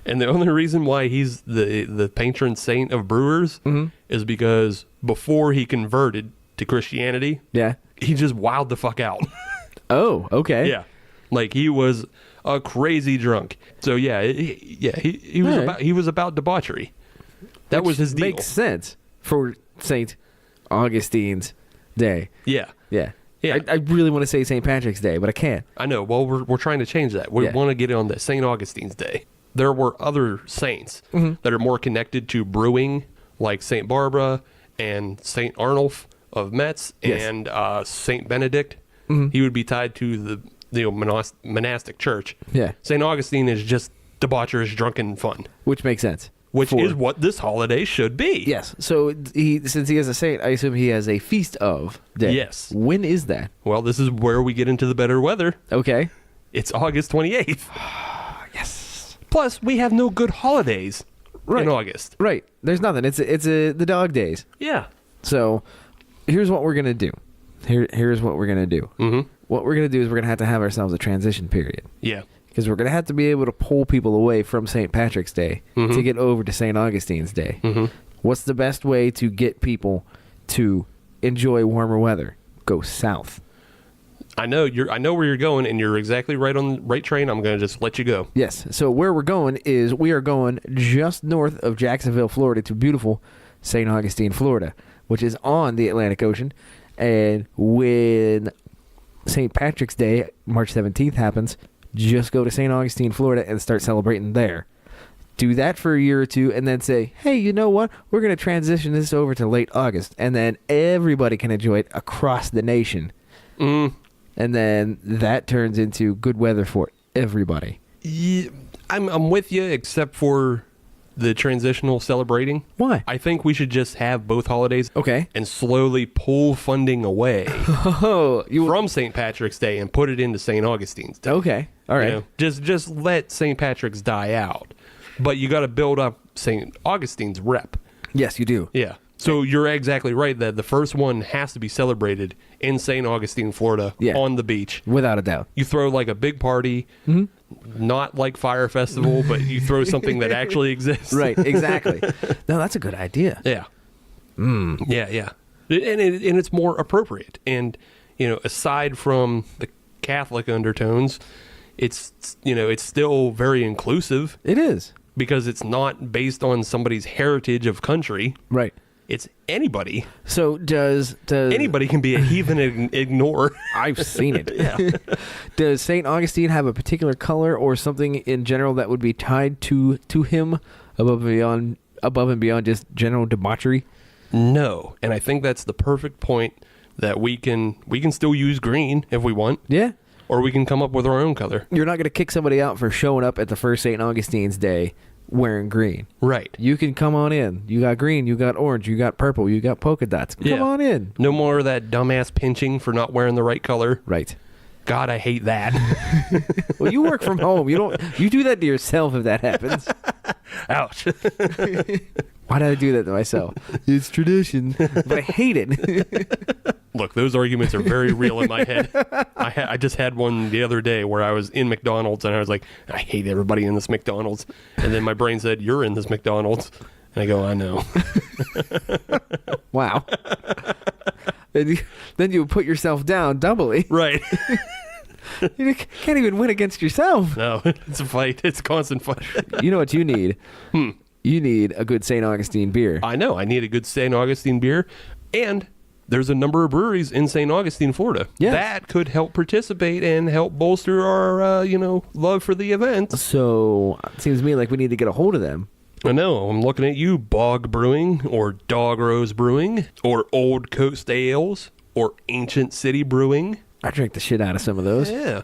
And the only reason why he's the patron saint of brewers is because before he converted to Christianity, Yeah. he just wowed the fuck out. Oh, okay. Yeah, like he was a crazy drunk. So yeah, he was All right. he was about debauchery. That was his deal. Makes sense for St. Augustine's Day. Yeah, Yeah. Yeah. I really want to say St. Patrick's Day, but I can't. I know. Well, we're trying to change that. We Yeah. want to get it on the St. Augustine's Day. There were other saints that are more connected to brewing, like St. Barbara and St. Arnulf of Metz Yes. and St. Benedict. He would be tied to the monastic church. Yeah. St. Augustine is just debaucherous, drunken fun, Which makes sense. which For- is what this holiday should be. Yes. So since he is a saint, I assume he has a feast of day. Yes. When is that? Well, this is where we get into the better weather. Okay. It's August 28th. Yes. Plus, we have no good holidays Right. in August. Right. There's nothing. It's the dog days. Yeah. So here's what we're gonna do. Here's what we're gonna do. Mm-hmm. What we're gonna do is we're gonna have ourselves a transition period. Yeah. Because we're going to have to be able to pull people away from St. Patrick's Day to get over to St. Augustine's Day. What's the best way to get people to enjoy warmer weather? Go south. I know where you're going, and you're exactly right on the right train. I'm going to just let you go. Yes. So where we're going is we are going just north of Jacksonville, Florida, to beautiful St. Augustine, Florida, which is on the Atlantic Ocean. And when St. Patrick's Day, March 17th, happens, just go to St. Augustine, Florida, and start celebrating there. Do that for a year or two, and then say, hey, you know what? We're going to transition this over to late August, and then everybody can enjoy it across the nation. And then that turns into good weather for everybody. Yeah, I'm with you, except for the transitional celebrating. Why? I think we should just have both holidays. Okay. And slowly pull funding away Oh, from St. Patrick's Day and put it into St. Augustine's Day. Okay. All right. You know, just let St. Patrick's die out. But you got to build up St. Augustine's rep. Yes, you do. Yeah. So you're exactly right that the first one has to be celebrated in St. Augustine, Florida, Yeah. on the beach. Without a doubt. You throw like a big party, not like Fire Festival, but you throw something that actually exists. Right, exactly. No, that's a good idea. Yeah. Yeah. And it's more appropriate. And, aside from the Catholic undertones, it's still very inclusive It is. because it's not based on somebody's heritage of country. Right. It's anybody. So does Anybody can be a heathen and ignore. I've seen it. Yeah. Does St. Augustine have a particular color or something in general that would be tied to him above and beyond just general debauchery? No. And I think that's the perfect point that we can still use green if we want. Yeah. Or we can come up with our own color. You're not going to kick somebody out for showing up at the first St. Augustine's Day wearing green. Right. You can come on in. You got green, you got orange, you got purple, you got polka dots. Come on in. No more of that dumbass pinching for not wearing the right color. Right. God, I hate that. Well, you work from home. You do that to yourself if that happens. Ouch. Why did I do that to myself? It's tradition, but I hate it. Look, those arguments are very real in my head. I just had one the other day where I was in McDonald's and I was like, I hate everybody in this McDonald's. And then my brain said, you're in this McDonald's. And I go, I know. Wow. Then you put yourself down doubly. Right. You can't even win against yourself. No, it's a fight. It's a constant fight. You know what you need? You need a good St. Augustine beer. I know. I need a good St. Augustine beer. And there's a number of breweries in St. Augustine, Florida. Yes. That could help participate and help bolster our, love for the event. So it seems to me like we need to get a hold of them. I know. I'm looking at you, Bog Brewing, or Dog Rose Brewing, or Old Coast Ales, or Ancient City Brewing. I drank the shit out of some of those. Yeah.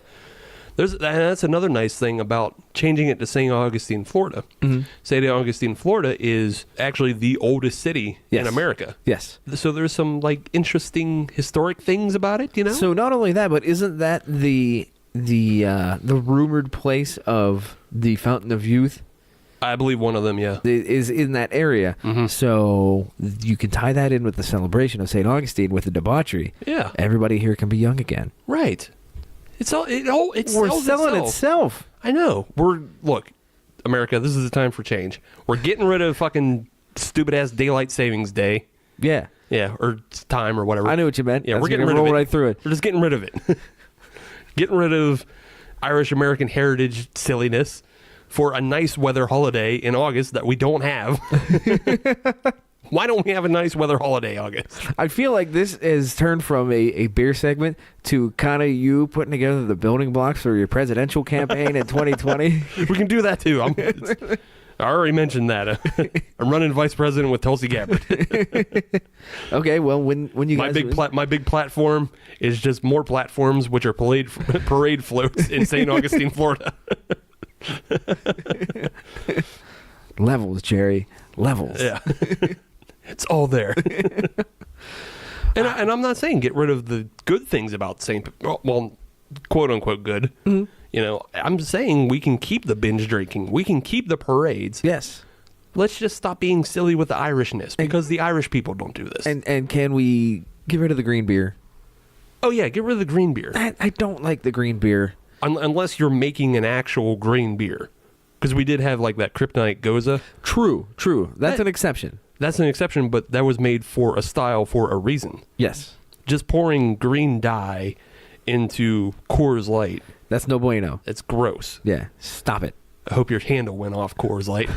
That's another nice thing about changing it to St. Augustine, Florida. St. Augustine, Florida is actually the oldest city in America. Yes. So there's some like interesting historic things about it, you know? So not only that, but isn't that the rumored place of the Fountain of Youth? I believe one of them, yeah. Is in that area. So you can tie that in with the celebration of St. Augustine with the debauchery. Yeah. Everybody here can be young again. Right. We're selling itself. I know. Look, America, this is the time for change. We're getting rid of fucking stupid-ass daylight savings day. Yeah. Yeah, or time or whatever. I knew what you meant. Yeah, we're getting rid of it. Right through it. We're just getting rid of it. Getting rid of Irish-American heritage silliness for a nice weather holiday in August that we don't have. Why don't we have a nice weather holiday, August? I feel like this has turned from a beer segment to kind of you putting together the building blocks for your presidential campaign in 2020. We can do that, too. I already mentioned that. I'm running vice president with Tulsi Gabbard. Okay, well, when you guys... My big platform is just more platforms, which are parade floats in St. Augustine, Florida. Levels, Jerry. Levels. Yeah. It's all there. And I'm not saying get rid of the good things about well, quote unquote good. You know, I'm saying we can keep the binge drinking. We can keep the parades. Yes. Let's just stop being silly with the Irishness because the Irish people don't do this. And can we get rid of the green beer? Oh, yeah, get rid of the green beer. I don't like the green beer. Unless you're making an actual green beer. Because we did have like that Kryptonite Goza. True. That's an exception. That's an exception, but that was made for a style for a reason. Yes. Just pouring green dye into Coors Light. That's no bueno. It's gross. Yeah. Stop it. I hope your handle went off, Coors Light.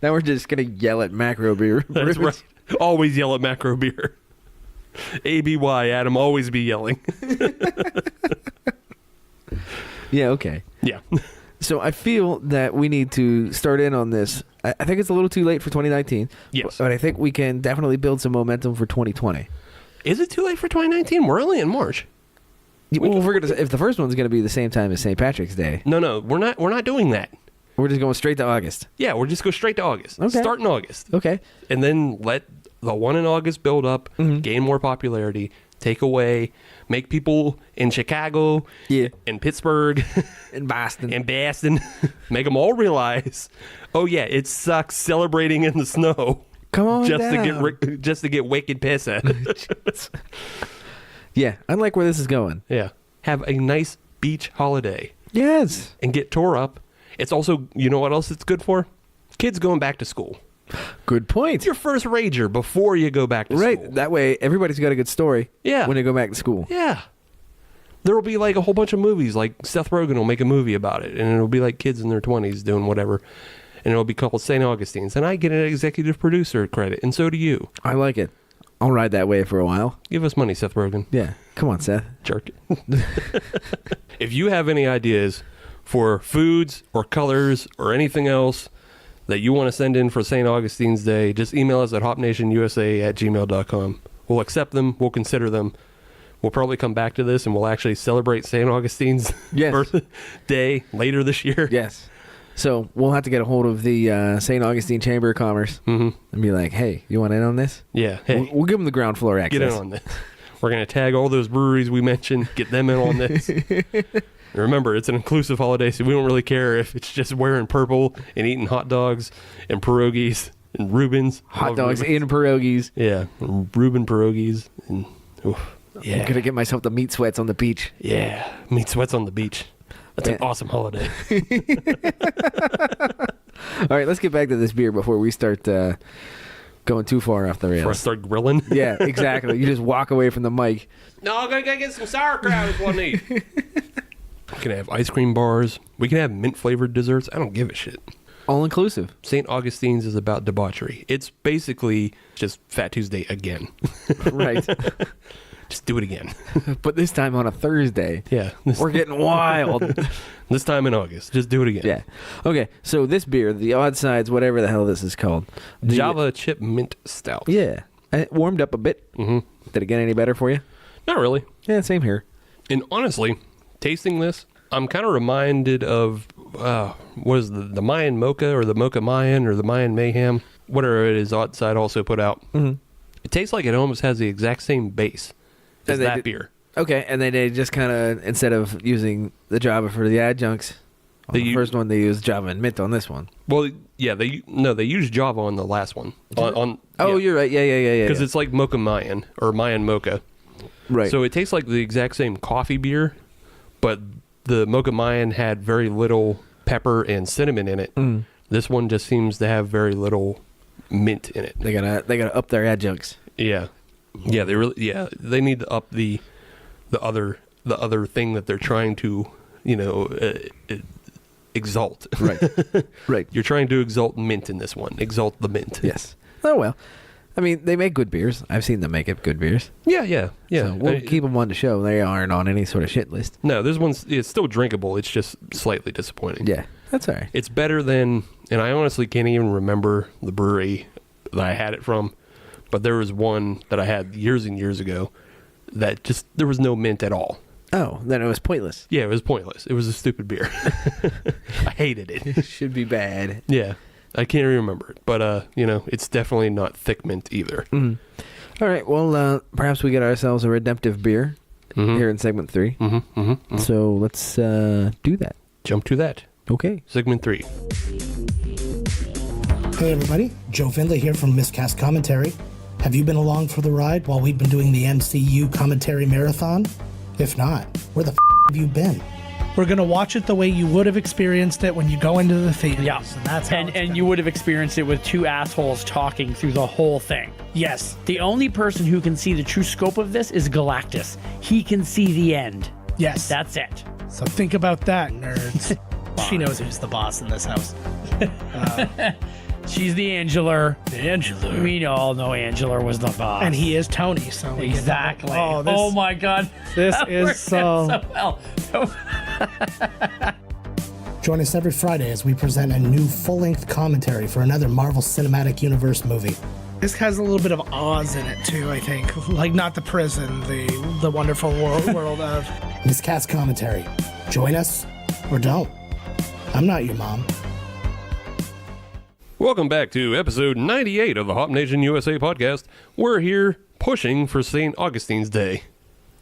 Now we're just going to yell at macro beer. That's right. Always yell at macro beer. ABY, Adam, always be yelling. Yeah, okay. Yeah. So I feel that we need to start in on this. I think it's a little too late for 2019. Yes. But I think we can definitely build some momentum for 2020. Is it too late for 2019? We're only in March. Well, if the first one's going to be the same time as St. Patrick's Day. No, we're not doing that. We're just going straight to August. Yeah, we'll just go straight to August. Okay. Start in August. Okay. And then let the one in August build up, gain more popularity, take away, make people in Chicago, in Pittsburgh, in Boston, make them all realize, oh yeah, it sucks celebrating in the snow. Come on just to get wicked pissed at it. Yeah, I like where this is going. Yeah, have a nice beach holiday. Yes, and get tore up. It's also, you know what else it's good for? Kids going back to school. Good point. It's your first rager before you go back to school. Right. That way, everybody's got a good story. Yeah. When they go back to school. Yeah. There will be like a whole bunch of movies. Like Seth Rogen will make a movie about it, and it'll be like kids in their 20s doing whatever, and it'll be called St. Augustine's, and I get an executive producer credit, and so do you. I like it. I'll ride that way for a while. Give us money, Seth Rogen. Yeah. Come on, Seth. Jerk. If you have any ideas for foods or colors or anything else that you want to send in for St. Augustine's Day, just email us at hopnationusa@gmail.com. We'll accept them. We'll consider them. We'll probably come back to this and we'll actually celebrate St. Augustine's birthday later this year. Yes. So we'll have to get a hold of the St. Augustine Chamber of Commerce and be like, hey, you want in on this? Yeah. Hey, we'll give them the ground floor access. Get in on this. We're going to tag all those breweries we mentioned, get them in on this. Remember, it's an inclusive holiday, so we don't really care if it's just wearing purple and eating hot dogs and pierogies and Reubens. Hot dogs and pierogies. Yeah, Reuben pierogies. And, yeah. I'm going to get myself the meat sweats on the beach. Yeah, meat sweats on the beach. That's an awesome holiday. All right, let's get back to this beer before we start going too far off the rails. Before I start grilling? Yeah, exactly. You just walk away from the mic. No, I'm going to get some sauerkraut is what I need. We can have ice cream bars. We can have mint-flavored desserts. I don't give a shit. All-inclusive. St. Augustine's is about debauchery. It's basically just Fat Tuesday again. Right. Just do it again. But this time on a Thursday. Yeah. We're getting wild. This time in August. Just do it again. Yeah. Okay, so this beer, the Oddsides, whatever the hell this is called. Java Chip Mint Stout. Yeah. It warmed up a bit. Mm-hmm. Did it get any better for you? Not really. Yeah, same here. And honestly, tasting this, I'm kind of reminded of what is the Mayan Mocha or the Mocha Mayan or the Mayan Mayhem, whatever it is. RedOddside also put out. Mm-hmm. It tastes like it almost has the exact same base as that beer. Okay, and then they just kind of, instead of using the Java for the adjuncts, on the first one they used Java and Mint on this one. Well, yeah, they used Java on the last one. You're right. Yeah. Because it's like Mocha Mayan or Mayan Mocha. Right. So it tastes like the exact same coffee beer, but the Mocha Mayan had very little pepper and cinnamon in it. Mm. This one just seems to have very little mint in it. They gotta up their adjuncts. Yeah, they need to up the other thing that they're trying to exalt. Right. You're trying to exalt mint in this one. Exalt the mint. Yes. Oh well. I mean, they make good beers. I've seen them make good beers. Yeah. So we'll keep them on the show. They aren't on any sort of shit list. No, this it's still drinkable. It's just slightly disappointing. Yeah, that's all right. It's better than, and I honestly can't even remember the brewery that I had it from, but there was one that I had years and years ago that just, there was no mint at all. Oh, then it was pointless. Yeah, it was pointless. It was a stupid beer. I hated it. It should be bad. Yeah, I can't remember it, but it's definitely not thick mint either. Mm. All right, well, perhaps we get ourselves a redemptive beer here in segment 3. So let's do that. Jump to that. Okay. Segment 3. Hey everybody, Joe Findlay here from Miscast Commentary. Have you been along for the ride while we've been doing the MCU commentary marathon? If not, where the have you been? We're going to watch it the way you would have experienced it when you go into the theater. Yeah, and that's how and you would have experienced it with two assholes talking through the whole thing. Yes. The only person who can see the true scope of this is Galactus. He can see the end. Yes. That's it. So think about that, nerds. She knows who's the boss in this house. She's the Angeler. The Angeler. We all know Angeler was the boss. And he is Tony, so we exactly. Get Oh my God. This That is worked so out well. Join us every Friday as we present a new full-length commentary for another Marvel Cinematic Universe movie. This has a little bit of Oz in it too, I think. Like not the prison, the wonderful world of Miscast Commentary. Join us or don't. I'm not your mom. Welcome back to episode 98 of the Hop Nation USA podcast. We're here pushing for St. Augustine's Day.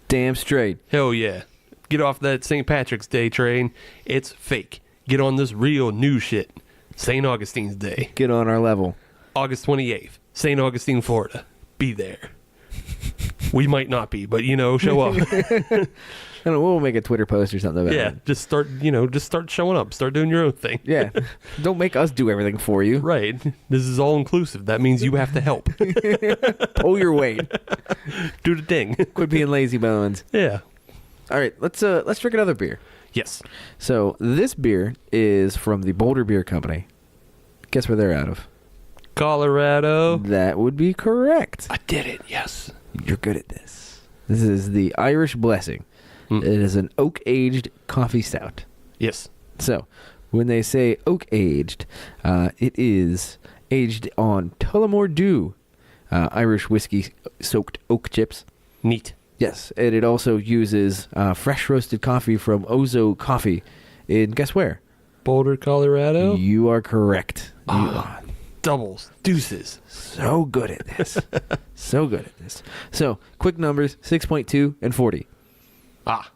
Damn straight. Hell yeah. Get off that St. Patrick's Day train. It's fake. Get on this real new shit. St. Augustine's Day. Get on our level. August 28th. St. Augustine, Florida. Be there. We might not be, but show up. I don't know, we'll make a Twitter post or something about Yeah, it. just start showing up. Start doing your own thing. Yeah. Don't make us do everything for you. Right. This is all inclusive. That means you have to help. Pull your weight. Do the thing. Quit being lazy bones. Yeah. All right, let's drink another beer. Yes. So this beer is from the Boulder Beer Company. Guess where they're out of? Colorado. That would be correct. I did it. Yes. You're good at this. This is the Irish Blessing. It is an oak-aged coffee stout. Yes. So, when they say oak-aged, it is aged on Tullamore Dew, Irish whiskey-soaked oak chips. Neat. Yes, and it also uses fresh roasted coffee from Ozo Coffee. And guess where? Boulder, Colorado. You are correct. Doubles. Deuces. So good at this. So good at this. So, quick numbers, 6.2 and 40. Ah.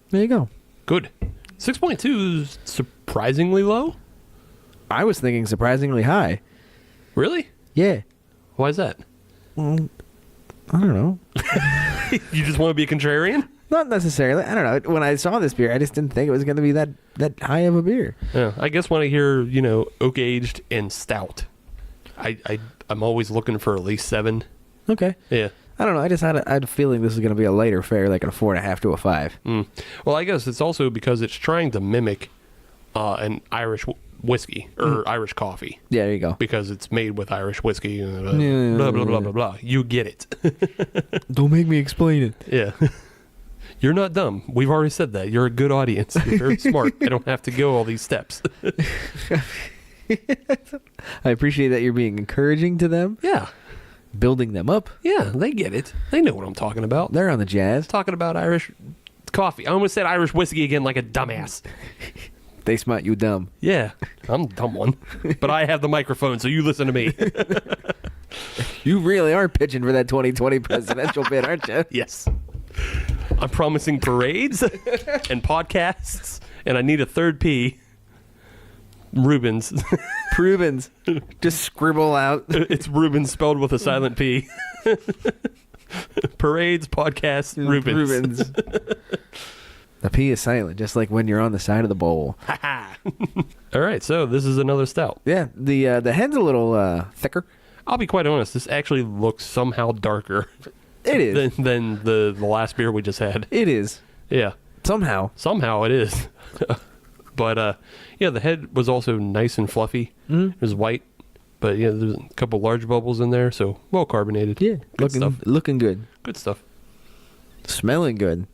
There you go. Good. 6.2 is surprisingly low? I was thinking surprisingly high. Really? Yeah. Why is that? I don't know. You just want to be a contrarian? Not necessarily. I don't know. When I saw this beer, I just didn't think it was going to be that high of a beer. Yeah, I guess when I hear, oak aged and stout, I'm always looking for at least 7. Okay. Yeah. I don't know. I just had a feeling this was going to be a lighter fare, like a 4.5 to a 5. Well, I guess it's also because it's trying to mimic an Irish whiskey or Irish coffee. Yeah, there you go. Because it's made with Irish whiskey. Blah, blah, blah, blah, blah. You get it. Don't make me explain it. Yeah. You're not dumb. We've already said that. You're a good audience. You're very smart. I don't have to go all these steps. I appreciate that you're being encouraging to them. Yeah. building them up. Yeah, they get it. They know what I'm talking about. They're on the jazz. Talking about Irish coffee. I almost said Irish whiskey again like a dumbass. They smart you dumb. Yeah, I'm the dumb one. But I have the microphone, so you listen to me. You really are pitching for that 2020 presidential bid, aren't you? Yes. I'm promising parades and podcasts, and I need a third P. Rubens. Rubens. Just scribble out. It's Rubens spelled with a silent P. Parades, podcasts, Rubens. The P is silent, just like when you're on the side of the bowl. All right, so this is another stout. Yeah, the head's a little thicker. I'll be quite honest, this actually looks somehow darker It is. than the last beer we just had. It is. Yeah. Somehow it is. But, yeah, the head was also nice and fluffy. Mm-hmm. It was white, but, yeah, there's a couple large bubbles in there, so well carbonated. Yeah, Good looking good. Good stuff. Smelling good.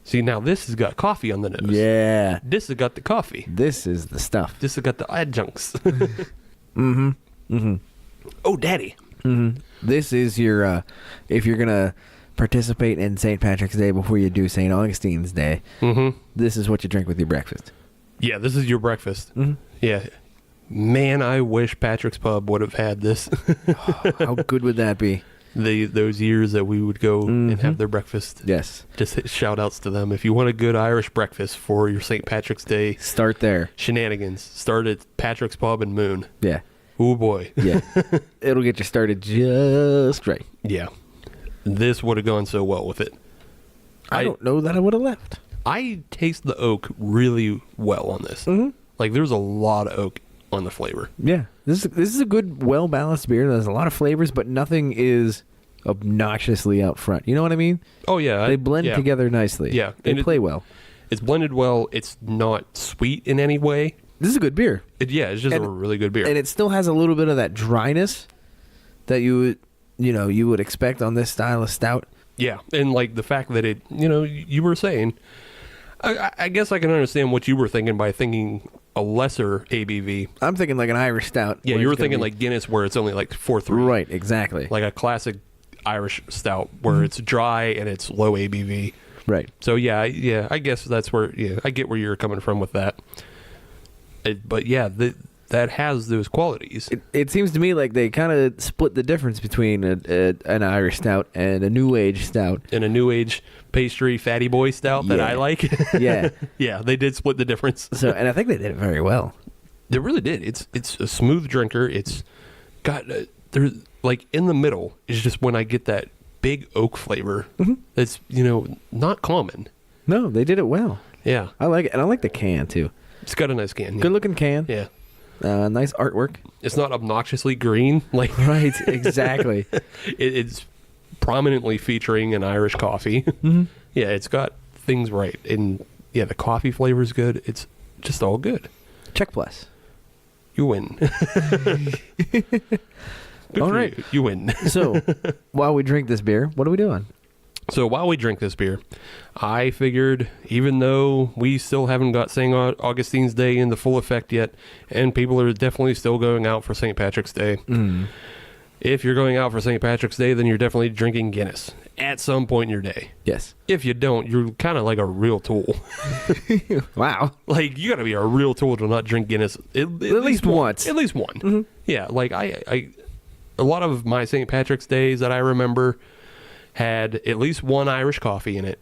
See, now this has got coffee on the nose. Yeah. This has got the coffee. This is the stuff. This has got the adjuncts. Mm-hmm. Mm-hmm. Oh, daddy. Mm-hmm. This is your, if you're going to participate in St. Patrick's Day before you do St. Augustine's Day, this is what you drink with your breakfast. Yeah, this is your breakfast. Mm-hmm. Yeah. Man, I wish Patrick's Pub would have had this. How good would that be? Those years that we would go and have their breakfast. Yes. Just shout outs to them. If you want a good Irish breakfast for your St. Patrick's Day Start there. shenanigans, start at Patrick's Pub and Moon. Yeah. Oh boy. Yeah. It'll get you started just right. Yeah. This would have gone so well with it. I don't know that I would have left. I taste the oak really well on this. Mm-hmm. Like there's a lot of oak on the flavor. Yeah. This is a good, well-balanced beer. There's a lot of flavors, but nothing is obnoxiously out front. You know what I mean? Oh, yeah. They blend together nicely. Yeah. They play well. It's blended well. It's not sweet in any way. This is a good beer. It's just a really good beer. And it still has a little bit of that dryness that you would expect on this style of stout. Yeah. And like the fact that it, you were saying, I guess I can understand what you were thinking by thinking a lesser ABV. I'm thinking like an Irish stout. Yeah, you were thinking like Guinness where it's only like 4.3. Right, exactly. Like a classic Irish stout where it's dry and it's low ABV. Right. So yeah, I guess that's where I get where you're coming from with that. But yeah, that has those qualities. It seems to me like they kind of split the difference between an Irish stout and a New Age stout. And a New Age pastry fatty boy stout that I like. Yeah. Yeah, they did split the difference. So, and I think they did it very well. They really did. It's a smooth drinker. It's got there's like in the middle is just when I get that big oak flavor. Mm-hmm. That's not common. No, they did it well. Yeah, I like it, and I like the can too. It's got a nice can. Good looking can. Yeah. Nice artwork. It's not obnoxiously green. Like right, exactly. It's prominently featuring an Irish coffee. Mm-hmm. Yeah, it's got things right, and yeah, the coffee flavor is good. It's just all good. Check plus. You win. All right, you win. So, while we drink this beer, what are we doing? So while we drink this beer, I figured even though we still haven't got St. Augustine's Day into full effect yet, and people are definitely still going out for St. Patrick's Day, if you're going out for St. Patrick's Day, then you're definitely drinking Guinness at some point in your day. Yes. If you don't, you're kind of like a real tool. Wow. Like, you got to be a real tool to not drink Guinness at least once. At least one. Mm-hmm. Yeah, like I a lot of my St. Patrick's Days that I remember had at least one Irish coffee in it,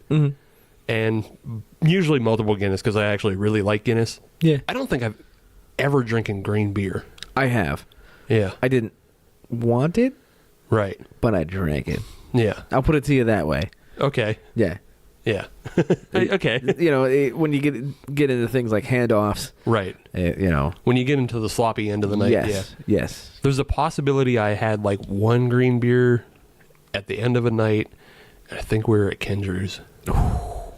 and usually multiple Guinness because I actually really like Guinness. Yeah. I don't think I've ever drinking green beer. I have. Yeah. I didn't want it, right, but I drank it. Yeah. I'll put it to you that way. Okay. Yeah. Yeah. Okay. When you get into things like handoffs, right. When you get into the sloppy end of the night. Yes. Yeah. Yes. There's a possibility I had like one green beer at the end of a night. I think we were at Kendrew's.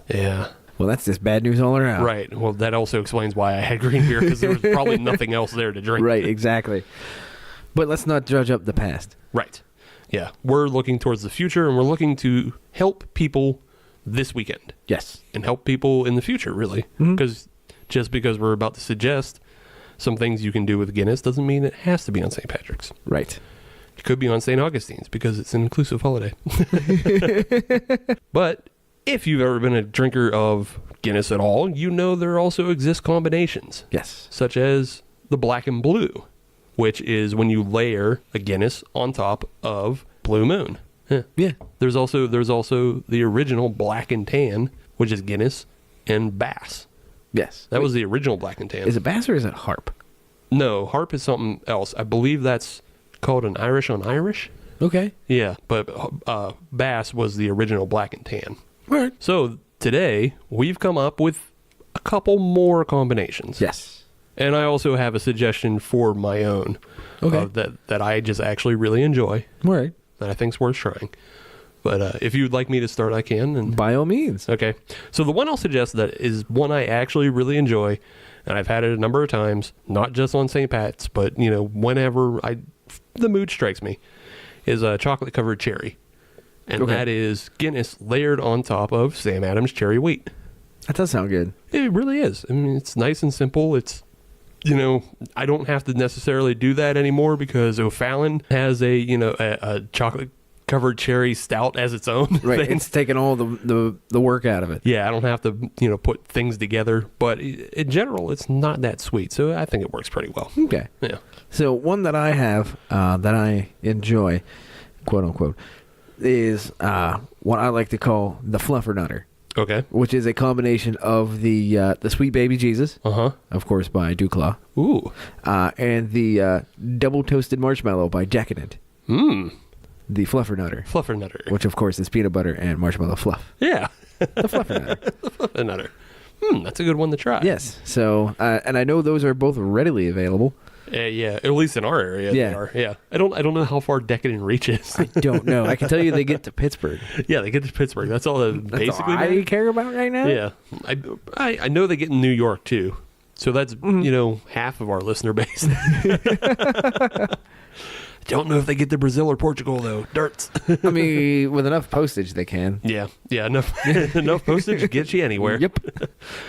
Yeah. Well, that's just bad news all around. Right. Well, that also explains why I had green beer, because there was probably nothing else there to drink. Right, exactly. But let's not judge up the past. Right. Yeah. We're looking towards the future, and we're looking to help people this weekend. Yes. And help people in the future, really. Because just because we're about to suggest some things you can do with Guinness doesn't mean it has to be on St. Patrick's. Right. could be on St. Augustine's because it's an inclusive holiday. But if you've ever been a drinker of Guinness at all, you know there also exist combinations. Yes. Such as the black and blue, which is when you layer a Guinness on top of Blue Moon. Yeah. There's also the original black and tan, which is Guinness and Bass. Yes. That was the original black and tan. Is it Bass or is it Harp? No, Harp is something else. I believe that's called an Irish on Irish. Okay. Yeah, but Bass was the original black and tan. All right. So today we've come up with a couple more combinations. Yes. And I also have a suggestion for my own. Okay. That I just actually really enjoy. All right. That I think's worth trying. But if you'd like me to start, I can. And By all means. okay. So the one I'll suggest that is one I actually really enjoy, and I've had it a number of times, not just on St. Pat's, but whenever the mood strikes me, is a chocolate covered cherry. And Okay. that is Guinness layered on top of Sam Adams cherry wheat. That does sound good. It really is. I mean, it's nice and simple. It's, I don't have to necessarily do that anymore because O'Fallon has a chocolate covered cherry stout as its own Right. thing. It's taking all the work out of it. Yeah, I don't have to, put things together. But in general, it's not that sweet. So I think it works pretty well. Okay. Yeah. So one that I have that I enjoy, quote unquote, is what I like to call the Fluffernutter, Okay. which is a combination of the Sweet Baby Jesus, Uh-huh. of course by Duclaw, Ooh. and the Double Toasted Marshmallow by Decadent. The Fluffernutter, Fluffernutter. which of course is peanut butter and marshmallow fluff. Yeah. The Fluffernutter. Fluffernutter. That's a good one to try. Yes. So, and I know those are both readily available. Yeah, at least in our area Yeah. they are. Yeah. I don't know how far Decadent reaches. I don't know. I can tell you they get to Pittsburgh. Yeah, they get to Pittsburgh. That's all that That's basically all I matters. care about right now. Yeah. I know they get in New York too. So that's, half of our listener base. Don't know if they get to Brazil or Portugal though. Darts. I mean, with enough postage, they can. Yeah, enough enough postage gets you anywhere. Yep.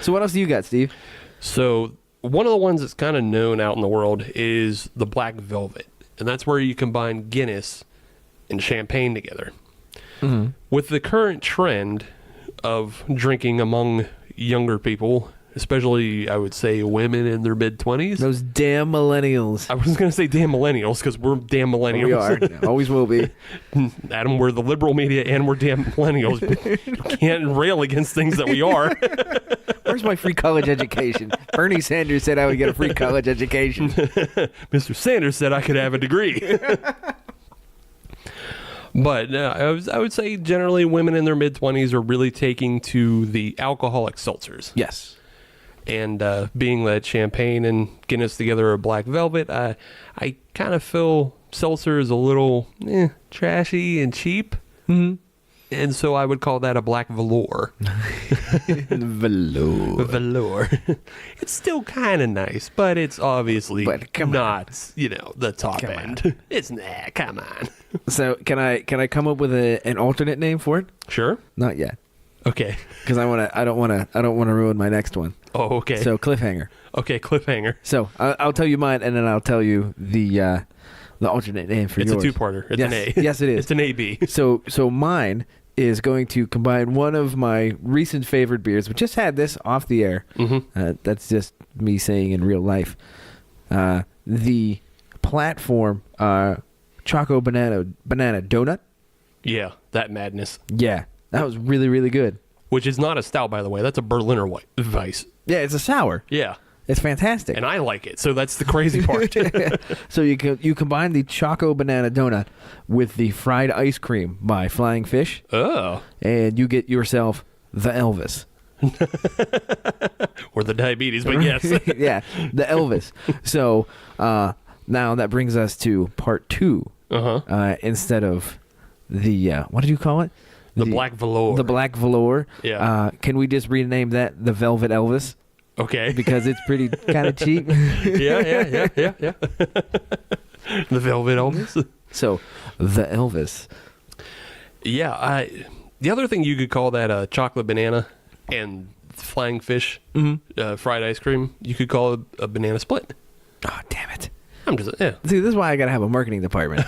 So what else do you got, Steve? So one of the ones that's kind of known out in the world is the Black Velvet, and that's where you combine Guinness and champagne together. Mm-hmm. With the current trend of drinking among younger people, especially I would say women in their mid-20s. Those damn millennials. I was going to say damn millennials because we're damn millennials. We are. Always will be. Adam, we're the liberal media and we're damn millennials. You can't rail against things that we are. Where's my free college education? Bernie Sanders said I would get a free college education. Mr. Sanders said I could have a degree. But I would say generally women in their mid-20s are really taking to the alcoholic seltzers. Yes. And being that champagne and Guinness together are Black Velvet, I kind of feel seltzer is a little trashy and cheap. Mm-hmm. And so I would call that a Black Velour. Velour. It's still kind of nice, but it's obviously not, the top end. It's come on. So can I come up with an alternate name for it? Sure. Not yet. Okay. Because I don't want to ruin my next one. Oh, okay. So cliffhanger. Okay, cliffhanger. So I'll tell you mine, and then I'll tell you the alternate name for yours. yours. It's a two-parter. It's yes. an A. Yes, it is. It's an AB. So mine is going to combine one of my recent favorite beers. We just had this off the air. Mm-hmm. That's just me saying in real life. The Platform Choco Banana Donut. Yeah, that madness. Yeah, that was really, really good. Which is not a stout, by the way. That's a Berliner Weiss. Yeah, it's a sour. Yeah. It's fantastic. And I like it, so that's the crazy part. So you combine the Choco Banana Donut with the fried ice cream by Flying Fish. Oh. And you get yourself the Elvis. Or the diabetes, but yes. Yeah, the Elvis. So now that brings us to part 2. Instead of the, what did you call it? The Black Velour. The Black Velour. Yeah. Can we just rename that the Velvet Elvis? Okay. Because it's pretty kind of cheap. Yeah. The Velvet Elvis. So, the Elvis. Yeah, the other thing you could call that chocolate banana and Flying Fish fried ice cream, you could call it a banana split. Oh, damn it. I'm just, yeah. See, this is why I got to have a marketing department.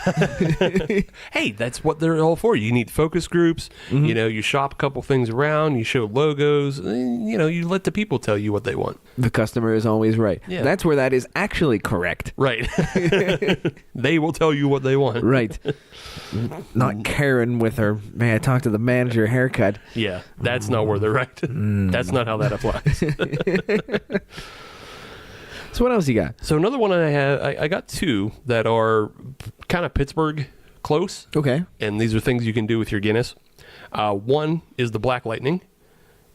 Hey, that's what they're all for. You need focus groups. You know, you shop a couple things around. You show logos. You know, you let the people tell you what they want. The customer is always right. Yeah. That's where that is actually correct. Right. They will tell you what they want. Right. Not Karen with her, may I talk to the manager haircut. Yeah, that's not where they're right. That's not how that applies. So what else you got? So another one I got two that are kind of Pittsburgh close. Okay. And these are things you can do with your Guinness. One is the Black Lightning,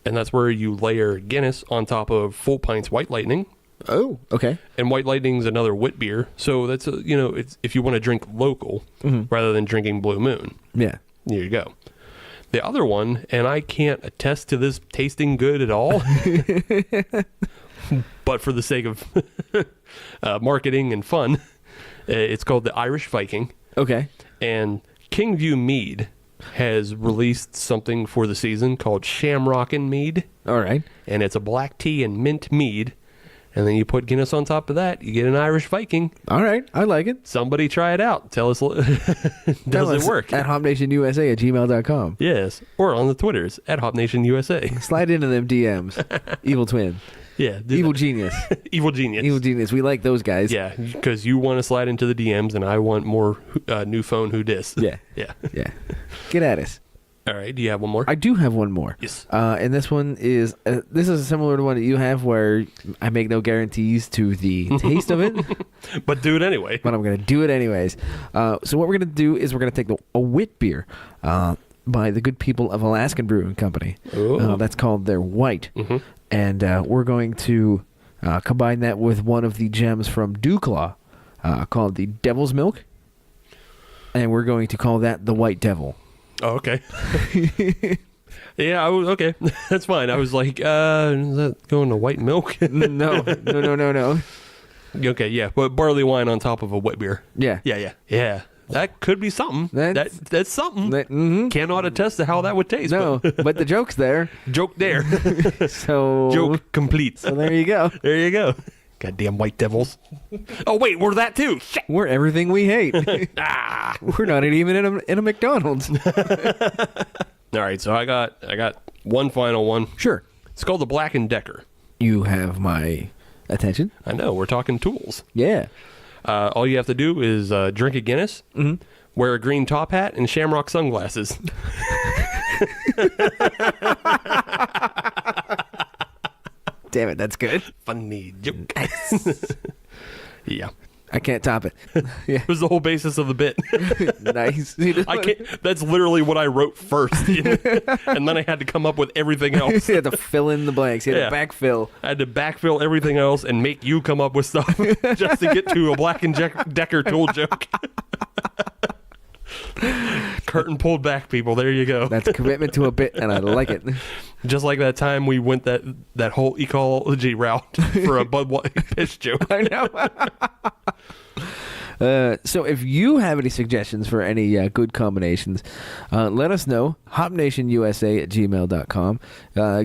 and that's where you layer Guinness on top of Full Pints White Lightning. Oh, okay. And White Lightning's another wit beer, so that's it's if you want to drink local rather than drinking Blue Moon. Yeah. There you go. The other one, and I can't attest to this tasting good at all, but for the sake of marketing and fun, it's called the Irish Viking. Okay. And Kingview Mead has released something for the season called Shamrockin' Mead. All right. And it's a black tea and mint mead. And then you put Guinness on top of that, you get an Irish Viking. All right. I like it. Somebody try it out. Tell us, does it work? At hopnationusa@gmail.com. Yes. Or on the Twitters, at HopNationUSA. Slide into them DMs. Evil twin. Yeah. Evil genius. Evil genius. Evil genius. We like those guys. Yeah, because you want to slide into the DMs, and I want more new phone who dis. Yeah. Yeah. Yeah. Get at us. All right. Do you have one more? I do have one more. Yes. And this one is this is similar to one that you have, where I make no guarantees to the taste of it, But do it anyway. but I'm gonna do it anyways. So what we're gonna do is we're gonna take a wit beer by the good people of Alaskan Brewing Company. Oh. That's called their white, and we're going to combine that with one of the gems from Dewclaw called the Devil's Milk, and we're going to call that the White Devil. Oh, okay. Yeah, okay. That's fine. I was like, is that going to white milk? No. Okay, yeah. But barley wine on top of a wet beer. Yeah. Yeah. That could be something. That's something. Cannot attest to how that would taste. No, but the joke's there. Joke there. So Joke complete. So there you go. There you go. Goddamn white devils. Oh, wait, we're that too. Shit. We're everything we hate. We're not even in a McDonald's. All right, so I got one final one. Sure. It's called the Black & Decker. You have my attention. I know, we're talking tools. Yeah. All you have to do is drink a Guinness, wear a green top hat, and shamrock sunglasses. Damn it, that's good. Funny joke. Yeah. I can't top it. Yeah. It was the whole basis of the bit. Nice. I can't. That's literally what I wrote first, and then I had to come up with everything else. You had to fill in the blanks. You had to backfill. I had to backfill everything else and make you come up with stuff just to get to a Black & Decker tool joke. Curtain pulled back, people. There you go. That's commitment to a bit, and I like it. Just like that time we went that whole ecology route for a Bud White piss joke. I know. So if you have any suggestions for any good combinations, let us know. HopNationUSA@gmail.com.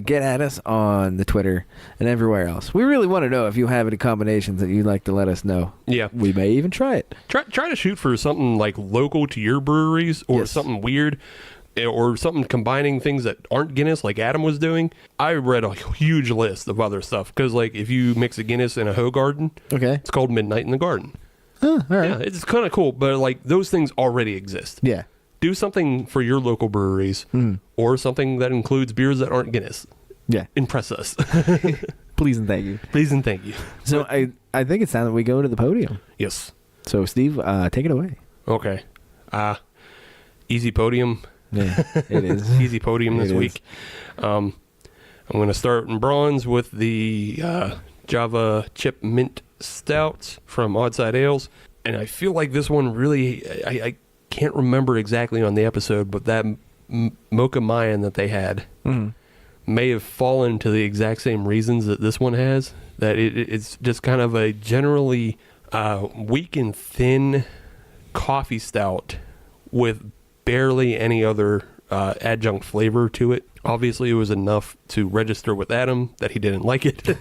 Get at us on the Twitter and everywhere else. We really want to know if you have any combinations that you'd like to let us know. Yeah. We may even try it. Try to shoot for something like local to your breweries or something weird. Or something combining things that aren't Guinness, like Adam was doing. I read a huge list of other stuff because, like, if you mix a Guinness in a Hoegaarden, it's called Midnight in the Garden. Oh, all right. Yeah, it's kind of cool, but like those things already exist. Yeah. Do something for your local breweries, or something that includes beers that aren't Guinness. Yeah. Impress us. Please and thank you. Please and thank you. So I think it's time that we go to the podium. Yes. So Steve, take it away. Okay. Easy podium. Yeah, it is. Easy podium this week. I'm going to start in bronze with the Java Chip Mint Stout from RedOddside Ales. And I feel like this one really, I can't remember exactly on the episode, but that Mocha Mayan that they had may have fallen to the exact same reasons that this one has. That it's just kind of a generally weak and thin coffee stout with barely any other adjunct flavor to it. Obviously, it was enough to register with Adam that he didn't like it.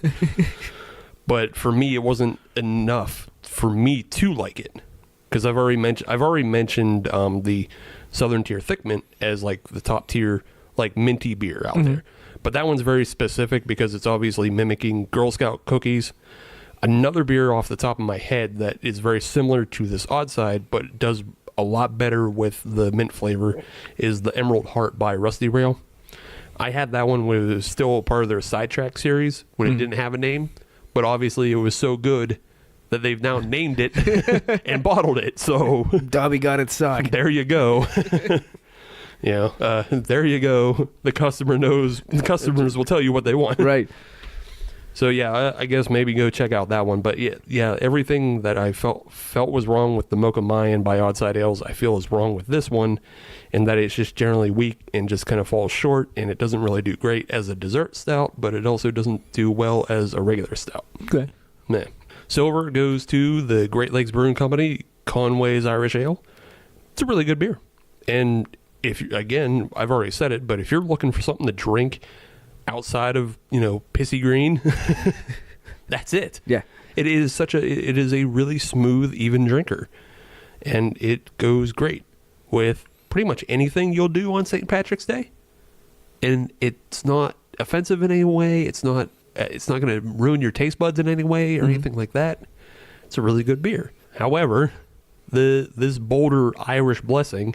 But for me, it wasn't enough for me to like it, because I've already mentioned the Southern Tier Thick Mint as like the top tier like minty beer out there. But that one's very specific because it's obviously mimicking Girl Scout cookies. Another beer off the top of my head that is very similar to this Oddside, but does a lot better with the mint flavor, is the Emerald Heart by Rusty Rail. I had that one when it was still part of their Sidetrack series when it didn't have a name, but obviously it was so good that they've now named it and bottled it. So Dobby got it sucked. there you go. There you go. The customer knows. The customers will tell you what they want. Right. So yeah, I guess maybe go check out that one. But yeah, everything that I felt was wrong with the Mocha Mayan by Oddside Ales, I feel is wrong with this one, and that it's just generally weak and just kind of falls short, and it doesn't really do great as a dessert stout, but it also doesn't do well as a regular stout. Okay. Yeah. Silver goes to the Great Lakes Brewing Company, Conway's Irish Ale. It's a really good beer, and again, I've already said it, but if you're looking for something to drink outside of, Pissy Green, that's it. Yeah. It is a really smooth, even drinker. And it goes great with pretty much anything you'll do on St. Patrick's Day. And it's not offensive in any way. It's not going to ruin your taste buds in any way or anything like that. It's a really good beer. However, this Boulder Irish Blessing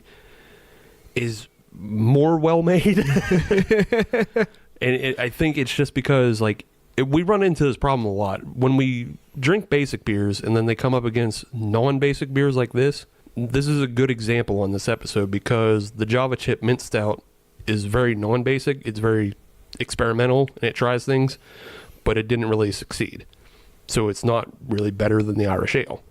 is more well made. And I think it's just because, we run into this problem a lot. When we drink basic beers and then they come up against non-basic beers like this is a good example on this episode, because the Java Chip Mint Stout is very non-basic. It's very experimental, and it tries things, but it didn't really succeed. So it's not really better than the Irish Ale.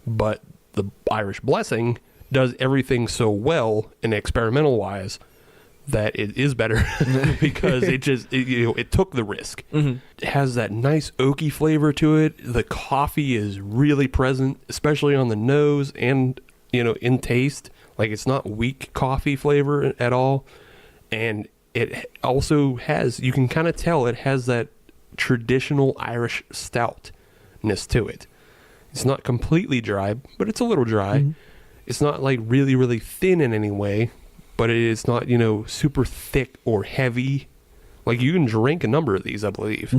But the Irish Blessing does everything so well and experimental-wise that it is better because it took the risk. It has that nice oaky flavor to it. The coffee is really present, especially on the nose and, in taste. Like, it's not weak coffee flavor at all. And it also has, you can kind of tell it has that traditional Irish stoutness to it. It's not completely dry, but it's a little dry. It's not like really, really thin in any way, but it's not, super thick or heavy. Like, you can drink a number of these, I believe.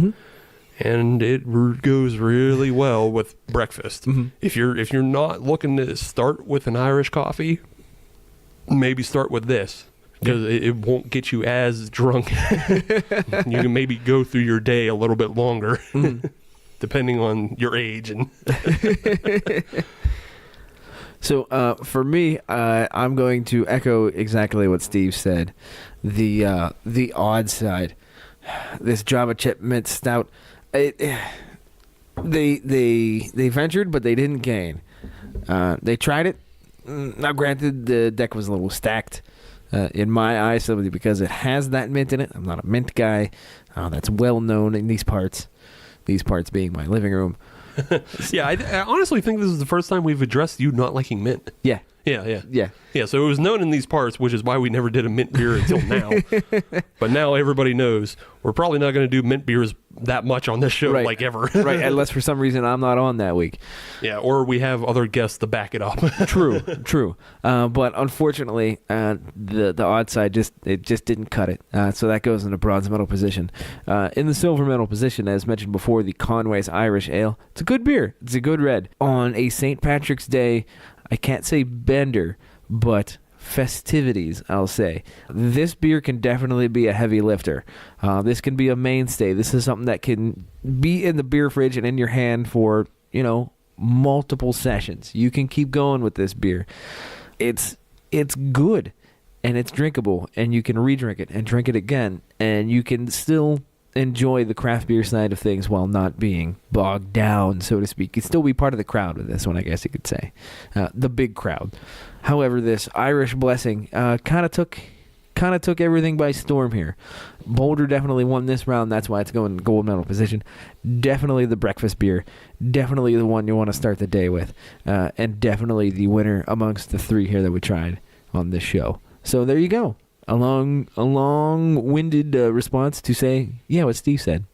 And it goes really well with breakfast. If you're not looking to start with an Irish coffee, maybe start with this, because it won't get you as drunk. You can maybe go through your day a little bit longer, depending on your age. And So for me, I'm going to echo exactly what Steve said. The Oddside, this Java Chip Mint Stout, they ventured, but they didn't gain. They tried it. Now, granted, the deck was a little stacked in my eyes, simply because it has that mint in it. I'm not a mint guy. That's well known in these parts. These parts being my living room. Yeah, I honestly think this is the first time we've addressed you not liking mint. Yeah. Yeah, so it was known in these parts, which is why we never did a mint beer until now. But now everybody knows we're probably not going to do mint beers that much on this show, like ever. Right, unless for some reason I'm not on that week. Yeah, or we have other guests to back it up. True. But unfortunately, the Oddside just didn't cut it. So that goes in the bronze medal position. In the silver medal position, as mentioned before, the Conway's Irish Ale. It's a good beer. It's a good red. On a St. Patrick's Day, I can't say bender, but festivities, I'll say. This beer can definitely be a heavy lifter. This can be a mainstay. This is something that can be in the beer fridge and in your hand for, multiple sessions. You can keep going with this beer. It's good, and it's drinkable, and you can re-drink it and drink it again, and you can still enjoy the craft beer side of things while not being bogged down, so to speak. You can still be part of the crowd with this one, I guess you could say. The big crowd. However, this Irish Blessing kind of took everything by storm here. Boulder definitely won this round. That's why it's going gold medal position. Definitely the breakfast beer. Definitely the one you want to start the day with. And definitely the winner amongst the three here that we tried on this show. So there you go. A long-winded response to say, yeah, what Steve said.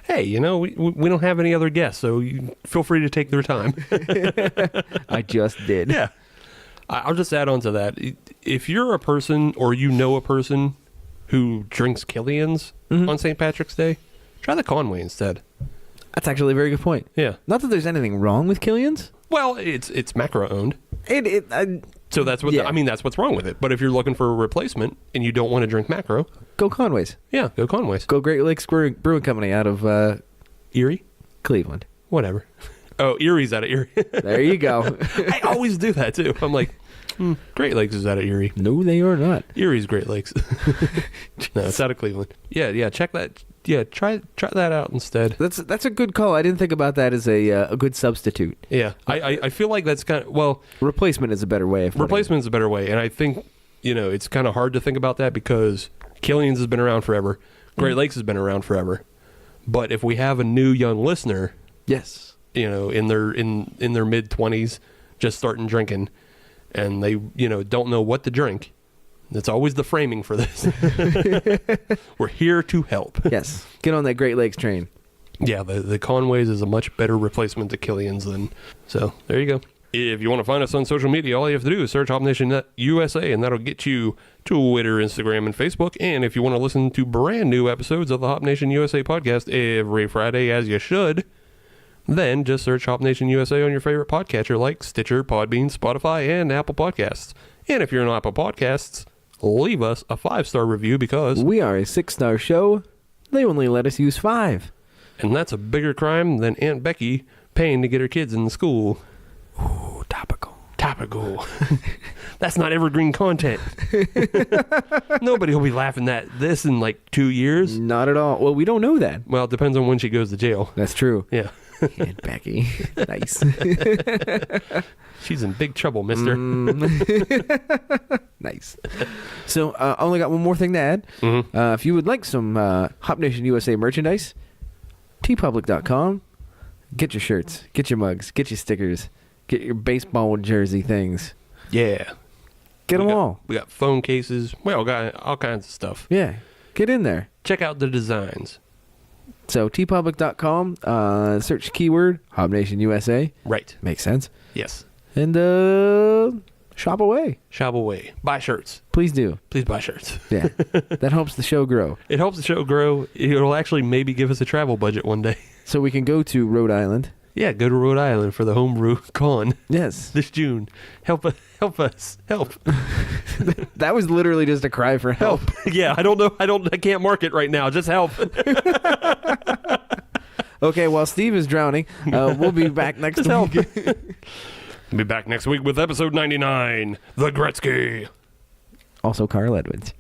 Hey, we don't have any other guests, so you feel free to take their time. I just did. Yeah. I'll just add on to that. If you're a person or a person who drinks Killian's on St. Patrick's Day, try the Conway instead. That's actually a very good point. Yeah. Not that there's anything wrong with Killian's. Well, it's macro owned. So that's what that's what's wrong with it. But if you're looking for a replacement and you don't want to drink macro, go Conway's. Yeah, go Conway's. Go Great Lakes Brewing Company out of Erie, Cleveland. Whatever. Oh, Erie's out of Erie. There you go. I always do that too. I'm like, Great Lakes is out of Erie. No, they are not. Erie's Great Lakes. No, it's out of Cleveland. Yeah. Check that. Yeah, try that out instead. That's a good call. I didn't think about that as a good substitute. Yeah, I feel like that's kind of replacement is a better way. Replacement is a better way, and I think it's kind of hard to think about that because Killian's has been around forever, Great Lakes has been around forever, but if we have a new young listener, yes, in their mid-20s, just starting drinking, and they don't know what to drink. That's always the framing for this. We're here to help. Yes. Get on that Great Lakes train. Yeah, the Conways is a much better replacement to Killian's than. So, there you go. If you want to find us on social media, all you have to do is search Hop Nation USA, and that'll get you Twitter, Instagram, and Facebook. And if you want to listen to brand new episodes of the Hop Nation USA podcast every Friday, as you should, then just search Hop Nation USA on your favorite podcatcher like Stitcher, Podbean, Spotify, and Apple Podcasts. And if you're on Apple Podcasts, leave us a 5-star review because we are a 6-star show. They only let us use 5. And that's a bigger crime than Aunt Becky paying to get her kids in school. Ooh, topical. That's not evergreen content. Nobody will be laughing at this in like 2 years. Not at all. Well, we don't know that. Well, it depends on when she goes to jail. That's true. Yeah. Aunt Becky. Nice. She's in big trouble, mister. Nice. So, I only got one more thing to add. Mm-hmm. If you would like some Hop Nation USA merchandise, tpublic.com. Get your shirts, get your mugs, get your stickers, get your baseball jersey things. Yeah. Get them all. We got phone cases. We got all kinds of stuff. Yeah. Get in there. Check out the designs. So, tpublic.com, search keyword Hop Nation USA. Right. Makes sense. Yes. And shop away. Shop away. Buy shirts. Please do. Please buy shirts. Yeah. That helps the show grow. It helps the show grow. It'll actually maybe give us a travel budget one day. So we can go to Rhode Island. Yeah, go to Rhode Island for the homebrew con. Yes. This June. Help us. Help. That was literally just a cry for help. Yeah, I don't know. I can't mark it right now. Just help. Okay, while Steve is drowning, we'll be back next week. Help. We'll be back next week with episode 99, The Gretzky. Also, Carl Edwards.